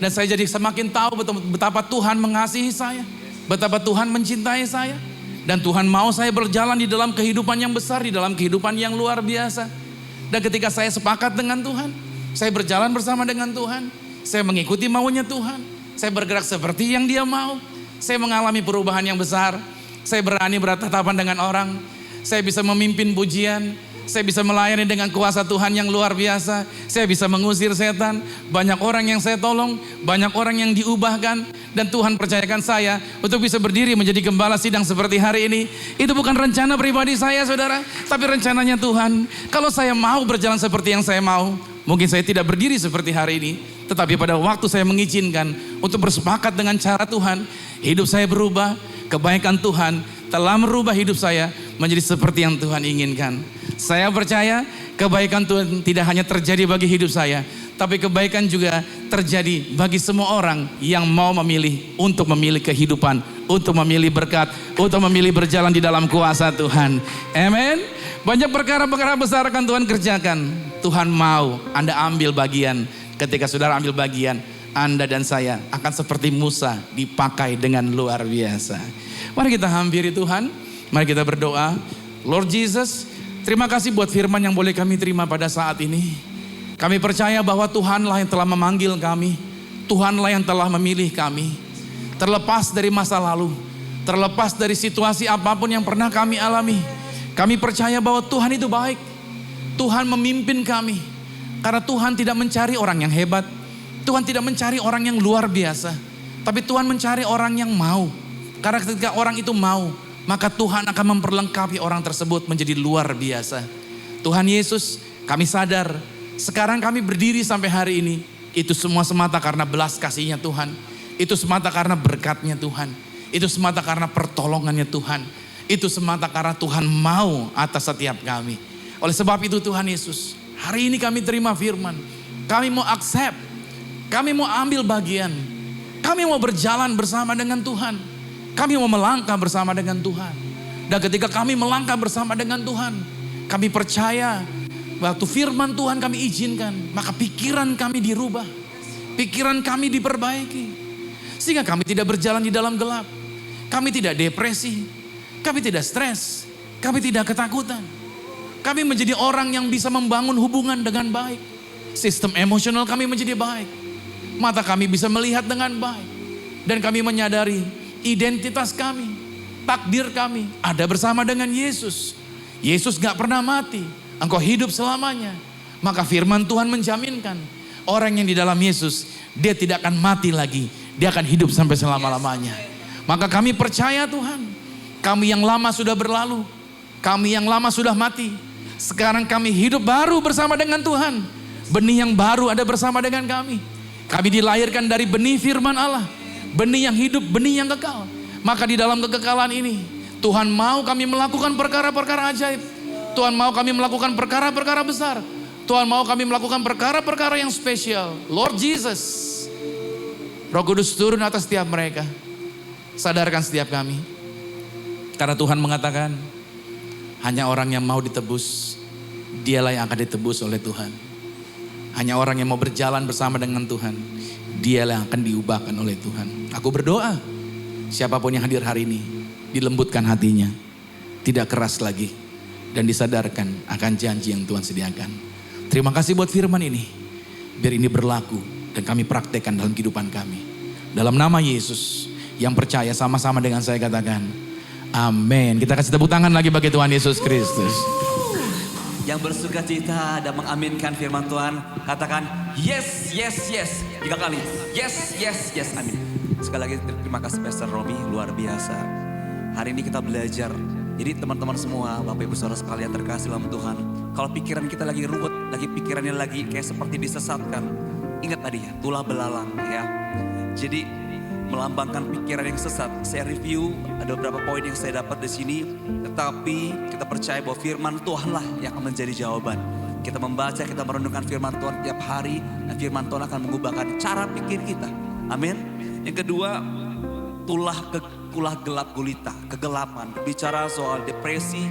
Dan saya jadi semakin tahu betapa Tuhan mengasihi saya. Betapa Tuhan mencintai saya. Dan Tuhan mau saya berjalan di dalam kehidupan yang besar. Di dalam kehidupan yang luar biasa. Dan ketika saya sepakat dengan Tuhan, saya berjalan bersama dengan Tuhan, Saya mengikuti maunya Tuhan. Saya bergerak seperti yang Dia mau. Saya mengalami perubahan yang besar. Saya berani bertatapan dengan orang. Saya bisa memimpin pujian. Saya bisa melayani dengan kuasa Tuhan yang luar biasa. Saya bisa mengusir setan. Banyak orang yang saya tolong. Banyak orang yang diubahkan. Dan Tuhan percayakan saya untuk bisa berdiri menjadi gembala sidang seperti hari ini. Itu bukan rencana pribadi saya, saudara. Tapi rencananya Tuhan. Kalau saya mau berjalan seperti yang saya mau, mungkin saya tidak berdiri seperti hari ini. Tetapi pada waktu saya mengizinkan untuk bersepakat dengan cara Tuhan, hidup saya berubah. Kebaikan Tuhan telah merubah hidup saya menjadi seperti yang Tuhan inginkan. Saya percaya kebaikan Tuhan tidak hanya terjadi bagi hidup saya, tapi kebaikan juga terjadi bagi semua orang yang mau memilih untuk memilih kehidupan, untuk memilih berkat, untuk memilih berjalan di dalam kuasa Tuhan. Amin. Banyak perkara-perkara besar akan Tuhan kerjakan. Tuhan mau Anda ambil bagian. Ketika saudara ambil bagian, Anda dan saya akan seperti Musa dipakai dengan luar biasa. Mari kita hampiri Tuhan. Mari kita berdoa. Lord Jesus, terima kasih buat firman yang boleh kami terima pada saat ini. Kami percaya bahwa Tuhanlah yang telah memanggil kami. Tuhanlah yang telah memilih kami. Terlepas dari masa lalu. Terlepas dari situasi apapun yang pernah kami alami. Kami percaya bahwa Tuhan itu baik. Tuhan memimpin kami. Karena Tuhan tidak mencari orang yang hebat. Tuhan tidak mencari orang yang luar biasa. Tapi Tuhan mencari orang yang mau. Karena ketika orang itu mau, maka Tuhan akan memperlengkapi orang tersebut menjadi luar biasa. Tuhan Yesus, kami sadar sekarang kami berdiri sampai hari ini. Itu semua semata karena belas kasihnya Tuhan. Itu semata karena berkatnya Tuhan. Itu semata karena pertolongannya Tuhan. Itu semata karena Tuhan mau atas setiap kami. Oleh sebab itu Tuhan Yesus, hari ini kami terima firman. Kami mau accept. Kami mau ambil bagian. Kami mau berjalan bersama dengan Tuhan. Kami mau melangkah bersama dengan Tuhan. Dan ketika kami melangkah bersama dengan Tuhan, kami percaya waktu firman Tuhan kami izinkan, maka pikiran kami dirubah. Pikiran kami diperbaiki. Sehingga kami tidak berjalan di dalam gelap. Kami tidak depresi. Kami tidak stres. Kami tidak ketakutan. Kami menjadi orang yang bisa membangun hubungan dengan baik. Sistem emosional kami menjadi baik. Mata kami bisa melihat dengan baik. Dan kami menyadari identitas kami, takdir kami ada bersama dengan Yesus. Yesus gak pernah mati. Engkau hidup selamanya. Maka firman Tuhan menjaminkan orang yang di dalam Yesus, dia tidak akan mati lagi. Dia akan hidup sampai selama-lamanya. Maka kami percaya Tuhan, kami yang lama sudah berlalu. Kami yang lama sudah mati. Sekarang kami hidup baru bersama dengan Tuhan. Benih yang baru ada bersama dengan kami. Kami dilahirkan dari benih firman Allah. Benih yang hidup, benih yang kekal. Maka di dalam kekekalan ini, Tuhan mau kami melakukan perkara-perkara ajaib. Tuhan mau kami melakukan perkara-perkara besar. Tuhan mau kami melakukan perkara-perkara yang spesial. Lord Jesus, Roh Kudus turun atas setiap mereka. Sadarkan setiap kami. Karena Tuhan mengatakan, hanya orang yang mau ditebus, dialah yang akan ditebus oleh Tuhan. Hanya orang yang mau berjalan bersama dengan Tuhan, dialah yang akan diubahkan oleh Tuhan. Aku berdoa, siapapun yang hadir hari ini, dilembutkan hatinya, tidak keras lagi, dan disadarkan akan janji yang Tuhan sediakan. Terima kasih buat firman ini, biar ini berlaku dan kami praktekkan dalam kehidupan kami. Dalam nama Yesus, yang percaya sama-sama dengan saya katakan, amin. Kita kasih tepuk tangan lagi bagi Tuhan Yesus Kristus. Yang bersuka cita dan mengaminkan firman Tuhan, katakan yes, yes, yes. 3 kali, yes, yes, yes, amin. Sekali lagi terima kasih Pastor Romi, luar biasa. Hari ini kita belajar. Jadi teman-teman semua, Bapak Ibu Saudara sekalian terkasih dalam Tuhan. Kalau pikiran kita lagi ruwet, lagi pikirannya lagi kayak seperti disesatkan. Ingat tadi ya, tulah belalang ya. Jadi melambangkan pikiran yang sesat. Saya review, ada beberapa poin yang saya dapat di sini. Tetapi kita percaya bahwa firman Tuhanlah yang akan menjadi jawaban. Kita membaca, kita merenungkan firman Tuhan tiap hari. Dan firman Tuhan akan mengubahkan cara pikir kita. Amin. Yang kedua, tulah gelap gulita, kegelapan. Bicara soal depresi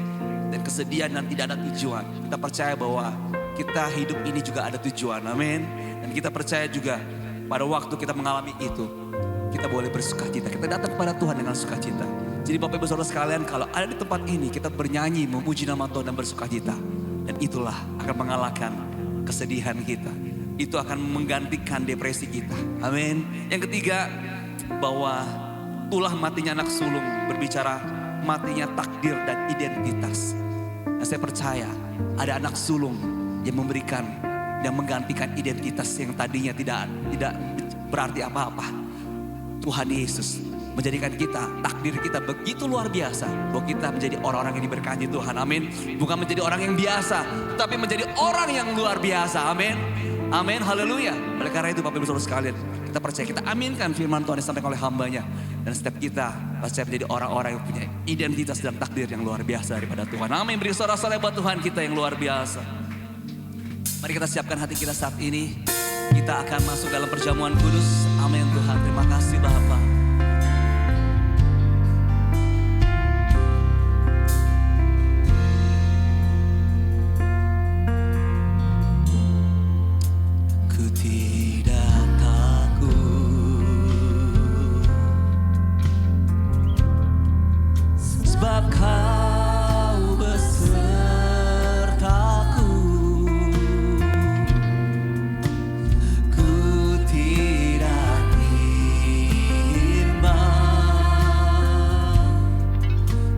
dan kesedihan dan tidak ada tujuan. Kita percaya bahwa kita hidup ini juga ada tujuan. Amin. Dan kita percaya juga pada waktu kita mengalami itu, kita boleh bersuka cita. Kita datang kepada Tuhan dengan sukacita. Jadi Bapak Ibu Saudara sekalian, kalau ada di tempat ini kita bernyanyi, memuji nama Tuhan dan bersuka cita. Dan itulah akan mengalahkan kesedihan kita. itu akan menggantikan depresi kita. Amin. Yang ketiga, bahwa tulah matinya anak sulung berbicara matinya takdir dan identitas. Nah, saya percaya ada anak sulung yang memberikan, yang menggantikan identitas yang tadinya tidak berarti apa-apa. Tuhan Yesus menjadikan kita, takdir kita begitu luar biasa bahwa kita menjadi orang-orang yang diberkati Tuhan. Amin. Bukan menjadi orang yang biasa, tapi menjadi orang yang luar biasa. Amin. Amin. Haleluya. Oleh karena itu Bapak Ibu Saudara sekalian, kita percaya, kita aminkan firman Tuhan yang disampaikan oleh hambanya. Dan setiap kita pasti menjadi orang-orang yang punya identitas dan takdir yang luar biasa daripada Tuhan. Amin. Beri sorak-sorai buat Tuhan kita yang luar biasa. Mari kita siapkan hati kita saat ini. Kita akan masuk dalam perjamuan kudus. Amin Tuhan. Terima kasih Bapa. Ku tidak takut, sebab Kau besertaku. Ku tidak bimbang,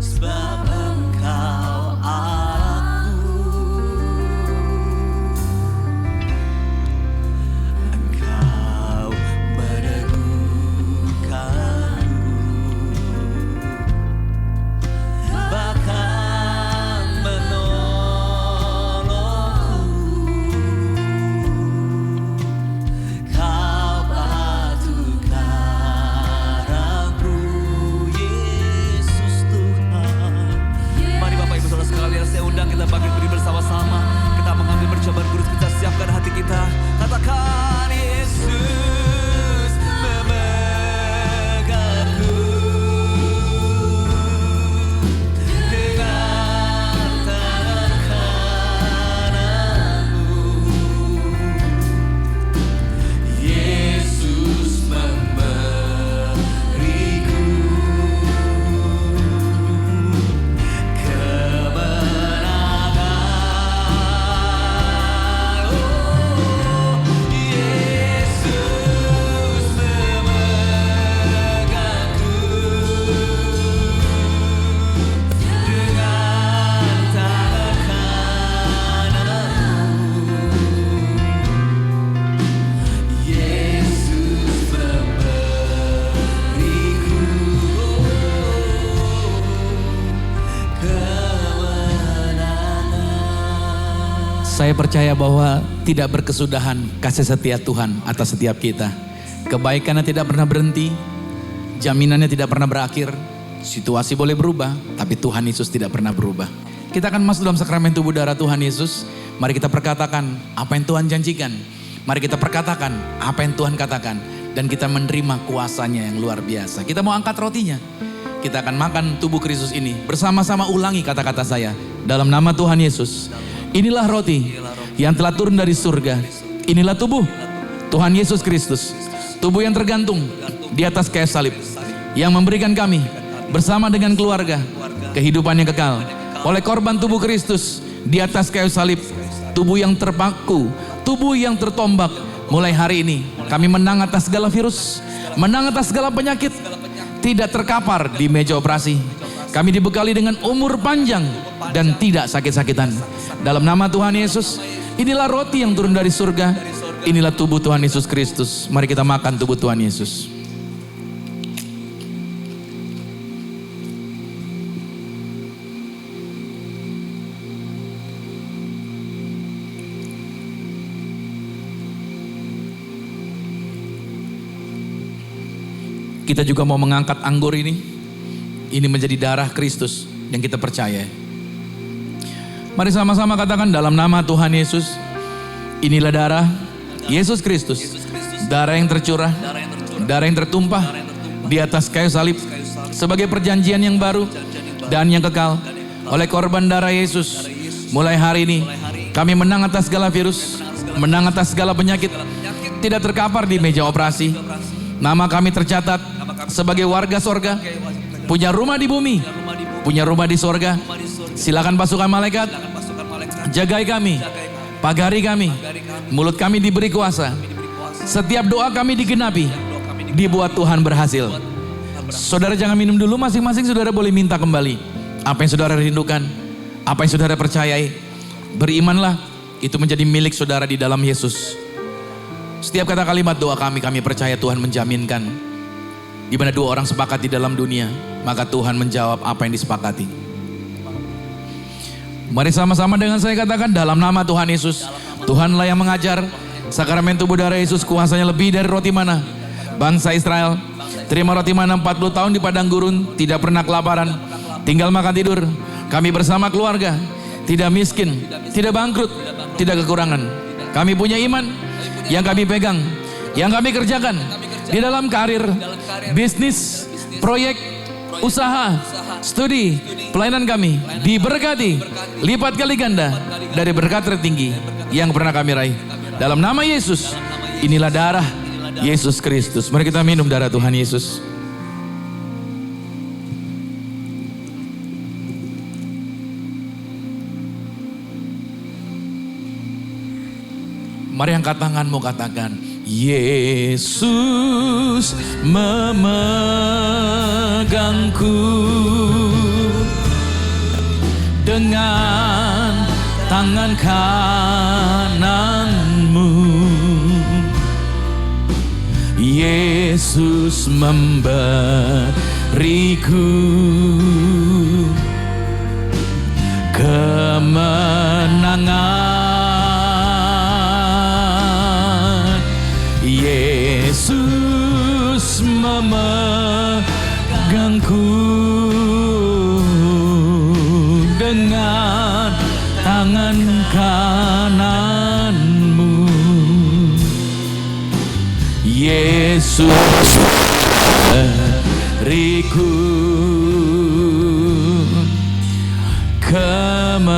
sebab Engkau Allahku. Engkau meneguhkanku, bahkan menolongku. Kau batu karangku, Yesus Tuhan. Mari Bapak Ibu Saudara sekalian, saya undang kita bangkit berdiri bersama-sama. Kita mengambil perjamuan kudus, kita siapkan hati kita. Katakan Yesus memegangku dengan tangan kananmu. Yesus memberiku kemenangan. Oh, Yesus memegangku dengan tangan kananmu. Yesus memberiku kemenangan. Saya percaya bahwa tidak berkesudahan kasih setia Tuhan atas setiap kita. Kebaikannya tidak pernah berhenti, jaminannya tidak pernah berakhir. Situasi boleh berubah, tapi Tuhan Yesus tidak pernah berubah. Kita akan masuk dalam sakramen tubuh darah Tuhan Yesus. Mari kita perkatakan apa yang Tuhan janjikan. Mari kita perkatakan apa yang Tuhan katakan. Dan kita menerima kuasanya yang luar biasa. Kita mau angkat rotinya. Kita akan makan tubuh Kristus ini. Bersama-sama ulangi kata-kata saya. Dalam nama Tuhan Yesus. Inilah roti yang telah turun dari surga. Inilah tubuh Tuhan Yesus Kristus. Tubuh yang tergantung di atas kayu salib. Yang memberikan kami bersama dengan keluarga kehidupan yang kekal. Oleh korban tubuh Kristus di atas kayu salib. Tubuh yang terpaku, tubuh yang tertombak. Mulai hari ini kami menang atas segala virus, menang atas segala penyakit, tidak terkapar di meja operasi. Kami dibekali dengan umur panjang dan tidak sakit-sakitan. Dalam nama Tuhan Yesus, inilah roti yang turun dari surga. Inilah tubuh Tuhan Yesus Kristus. Mari kita makan tubuh Tuhan Yesus. Kita juga mau mengangkat anggur ini. Ini menjadi darah Kristus yang kita percaya. Mari sama-sama katakan dalam nama Tuhan Yesus. Inilah darah Yesus Kristus. Darah yang tercurah, darah yang tertumpah di atas kayu salib sebagai perjanjian yang baru dan yang kekal. Oleh korban darah Yesus, mulai hari ini kami menang atas segala virus, menang atas segala penyakit, tidak terkapar di meja operasi. Nama kami tercatat sebagai warga sorga, punya rumah di bumi, punya rumah di sorga. Silakan pasukan malaikat, jagai kami pagari kami, mulut kami diberi kuasa. Setiap doa kami digenapi, dibuat Tuhan berhasil. Saudara jangan minum dulu, masing-masing saudara boleh minta kembali. Apa yang saudara rindukan, apa yang saudara percayai, berimanlah, itu menjadi milik saudara di dalam Yesus. Setiap kata kalimat doa kami percaya Tuhan menjaminkan. Di mana dua orang sepakat di dalam dunia, maka Tuhan menjawab apa yang disepakati. Mari sama-sama dengan saya katakan, dalam nama Tuhan Yesus, Tuhanlah yang mengajar. Sakramen tubuh darah Yesus kuasanya lebih dari roti mana. Bangsa Israel terima roti mana 40 tahun di padang gurun, tidak pernah kelaparan, tinggal makan tidur. Kami bersama keluarga, tidak miskin, tidak bangkrut, tidak kekurangan. Kami punya iman yang kami pegang, yang kami kerjakan di dalam karir, bisnis, proyek, usaha, studi, pelayanan kami diberkati lipat kali ganda dari berkat tertinggi yang pernah kami raih. Dalam nama Yesus, inilah darah Yesus Kristus. Mari kita minum darah Tuhan Yesus. Mari angkat tanganmu, katakan, Yesus memegangku dengan tangan kananmu. Yesus memberiku kemenangan. Yesus memegangku dengan tangan kananmu. Yesus beriku kemenangan.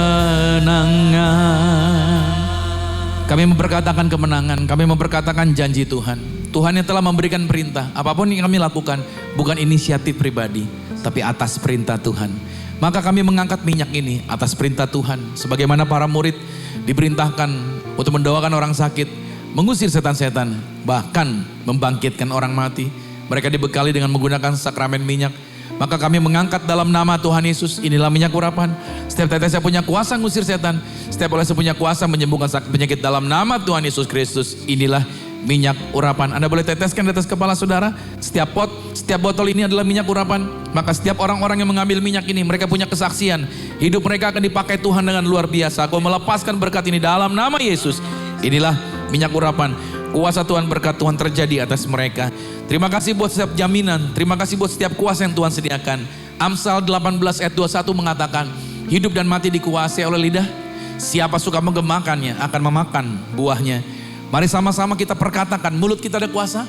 Kami memperkatakan kemenangan, kami memperkatakan janji Tuhan. Tuhan yang telah memberikan perintah, apapun yang kami lakukan bukan inisiatif pribadi, tapi atas perintah Tuhan. Maka kami mengangkat minyak ini atas perintah Tuhan. Sebagaimana para murid diperintahkan untuk mendoakan orang sakit, mengusir setan-setan, bahkan membangkitkan orang mati. Mereka dibekali dengan menggunakan sakramen minyak. Maka kami mengangkat dalam nama Tuhan Yesus, inilah minyak urapan. Setiap tetesnya punya kuasa ngusir setan. Setiap olesnya punya kuasa menyembuhkan sakit penyakit dalam nama Tuhan Yesus Kristus. Inilah minyak urapan. Anda boleh teteskan di atas kepala saudara. Setiap pot, setiap botol ini adalah minyak urapan. Maka setiap orang-orang yang mengambil minyak ini, mereka punya kesaksian. Hidup mereka akan dipakai Tuhan dengan luar biasa. Aku melepaskan berkat ini dalam nama Yesus. Inilah minyak urapan. Kuasa Tuhan, berkat Tuhan terjadi atas mereka. Terima kasih buat setiap jaminan. Terima kasih buat setiap kuasa yang Tuhan sediakan. Amsal 18 ayat 21 mengatakan, hidup dan mati dikuasai oleh lidah. Siapa suka menggemakannya akan memakan buahnya. Mari sama-sama kita perkatakan, mulut kita ada kuasa.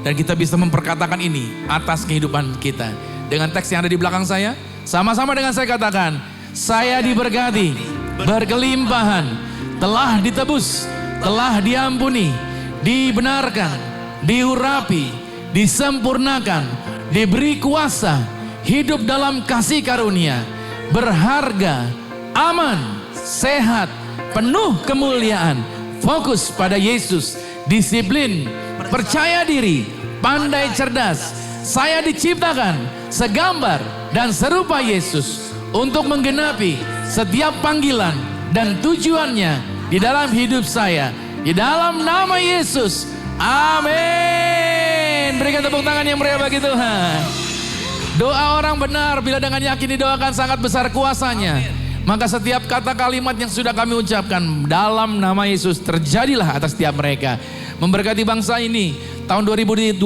Dan kita bisa memperkatakan ini atas kehidupan kita. Dengan teks yang ada di belakang saya, sama-sama dengan saya katakan, saya diberkati, berkelimpahan, telah ditebus, telah diampuni, dibenarkan, diurapi, disempurnakan, diberi kuasa, hidup dalam kasih karunia, berharga, aman, sehat, penuh kemuliaan, fokus pada Yesus, disiplin, percaya diri, pandai cerdas. Saya diciptakan segambar dan serupa Yesus untuk menggenapi setiap panggilan dan tujuannya di dalam hidup saya. Di dalam nama Yesus, amin. Berikan tepuk tangan yang meriah bagi Tuhan. Doa orang benar bila dengan yakin didoakan sangat besar kuasanya. Maka setiap kata kalimat yang sudah kami ucapkan dalam nama Yesus terjadilah atas setiap mereka. Memberkati bangsa ini tahun 2023,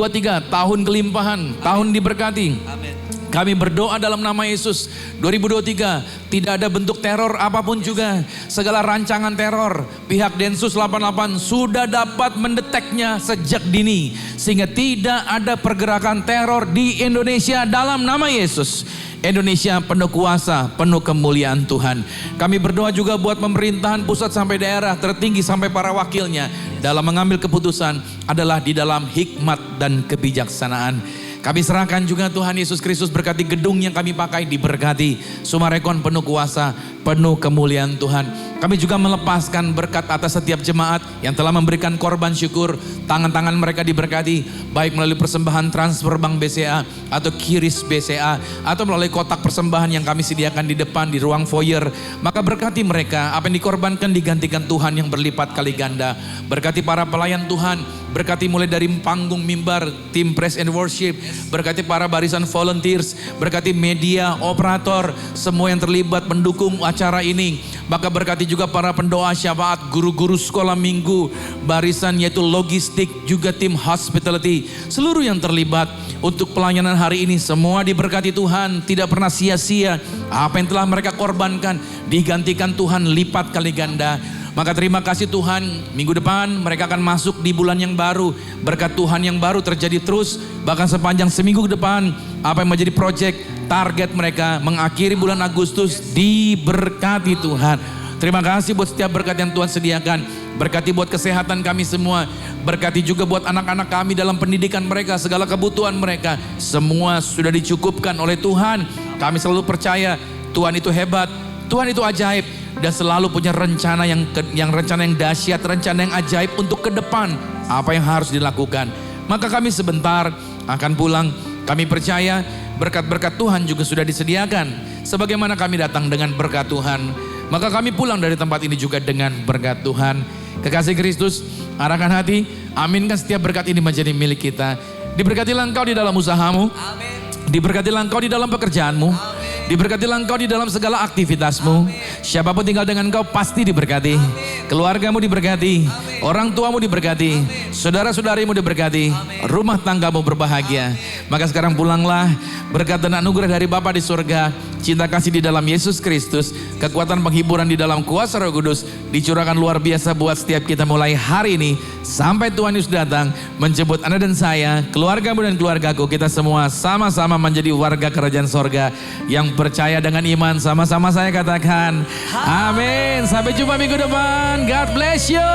tahun kelimpahan, tahun diberkati. Kami berdoa dalam nama Yesus, 2023 tidak ada bentuk teror apapun juga. Segala rancangan teror, pihak Densus 88 sudah dapat mendeteknya sejak dini. Sehingga tidak ada pergerakan teror di Indonesia dalam nama Yesus. Indonesia penuh kuasa, penuh kemuliaan Tuhan. Kami berdoa juga buat pemerintahan pusat sampai daerah, tertinggi sampai para wakilnya. Dalam mengambil keputusan adalah di dalam hikmat dan kebijaksanaan. Kami serahkan juga Tuhan Yesus Kristus, berkati gedung yang kami pakai diberkati. Sumarekon penuh kuasa, penuh kemuliaan Tuhan. Kami juga melepaskan berkat atas setiap jemaat yang telah memberikan korban syukur. Tangan-tangan mereka diberkati, baik melalui persembahan transfer bank BCA atau kiris BCA atau melalui kotak persembahan yang kami sediakan di depan di ruang foyer. Maka berkati mereka, apa yang dikorbankan digantikan Tuhan yang berlipat kali ganda. Berkati para pelayan Tuhan, berkati mulai dari panggung mimbar, tim praise and worship, berkati para barisan volunteers, berkati media, operator, semua yang terlibat mendukung acara ini. Maka berkati juga para pendoa syafaat, guru-guru sekolah minggu, barisan yaitu logistik, juga tim hospitality, seluruh yang terlibat untuk pelayanan hari ini. Semua diberkati Tuhan, tidak pernah sia-sia. Apa yang telah mereka korbankan digantikan Tuhan lipat kali ganda. Maka terima kasih Tuhan, minggu depan mereka akan masuk di bulan yang baru. Berkat Tuhan yang baru terjadi terus, bahkan sepanjang seminggu ke depan. Apa yang menjadi proyek, target mereka mengakhiri bulan Agustus diberkati Tuhan. Terima kasih buat setiap berkat yang Tuhan sediakan. Berkati buat kesehatan kami semua. Berkati juga buat anak-anak kami dalam pendidikan mereka, segala kebutuhan mereka. Semua sudah dicukupkan oleh Tuhan. Kami selalu percaya Tuhan itu hebat, Tuhan itu ajaib. Dan selalu punya rencana yang rencana yang dahsyat, rencana yang ajaib untuk ke depan. Apa yang harus dilakukan. Maka kami sebentar akan pulang. Kami percaya berkat-berkat Tuhan juga sudah disediakan. Sebagaimana kami datang dengan berkat Tuhan, maka kami pulang dari tempat ini juga dengan berkat Tuhan. Kekasih Kristus, arahkan hati, aminkan setiap berkat ini menjadi milik kita. Diberkatilah engkau di dalam usahamu. Amin. Diberkatilah engkau di dalam pekerjaanmu. Diberkatilah engkau di dalam segala aktivitasmu. Siapapun tinggal dengan engkau pasti diberkati. Keluargamu diberkati. Orang tuamu diberkati. Saudara-saudarimu diberkati. Rumah tanggamu berbahagia. Maka sekarang pulanglah berkat dan anugerah dari Bapa di surga, cinta kasih di dalam Yesus Kristus, kekuatan penghiburan di dalam kuasa Roh Kudus dicurahkan luar biasa buat setiap kita mulai hari ini sampai Tuhan Yesus datang menjemput Anda dan saya, keluargamu dan keluargaku. Kita semua sama-sama menjadi warga kerajaan sorga yang percaya dengan iman. Sama-sama saya katakan amin. Sampai jumpa minggu depan. God bless you.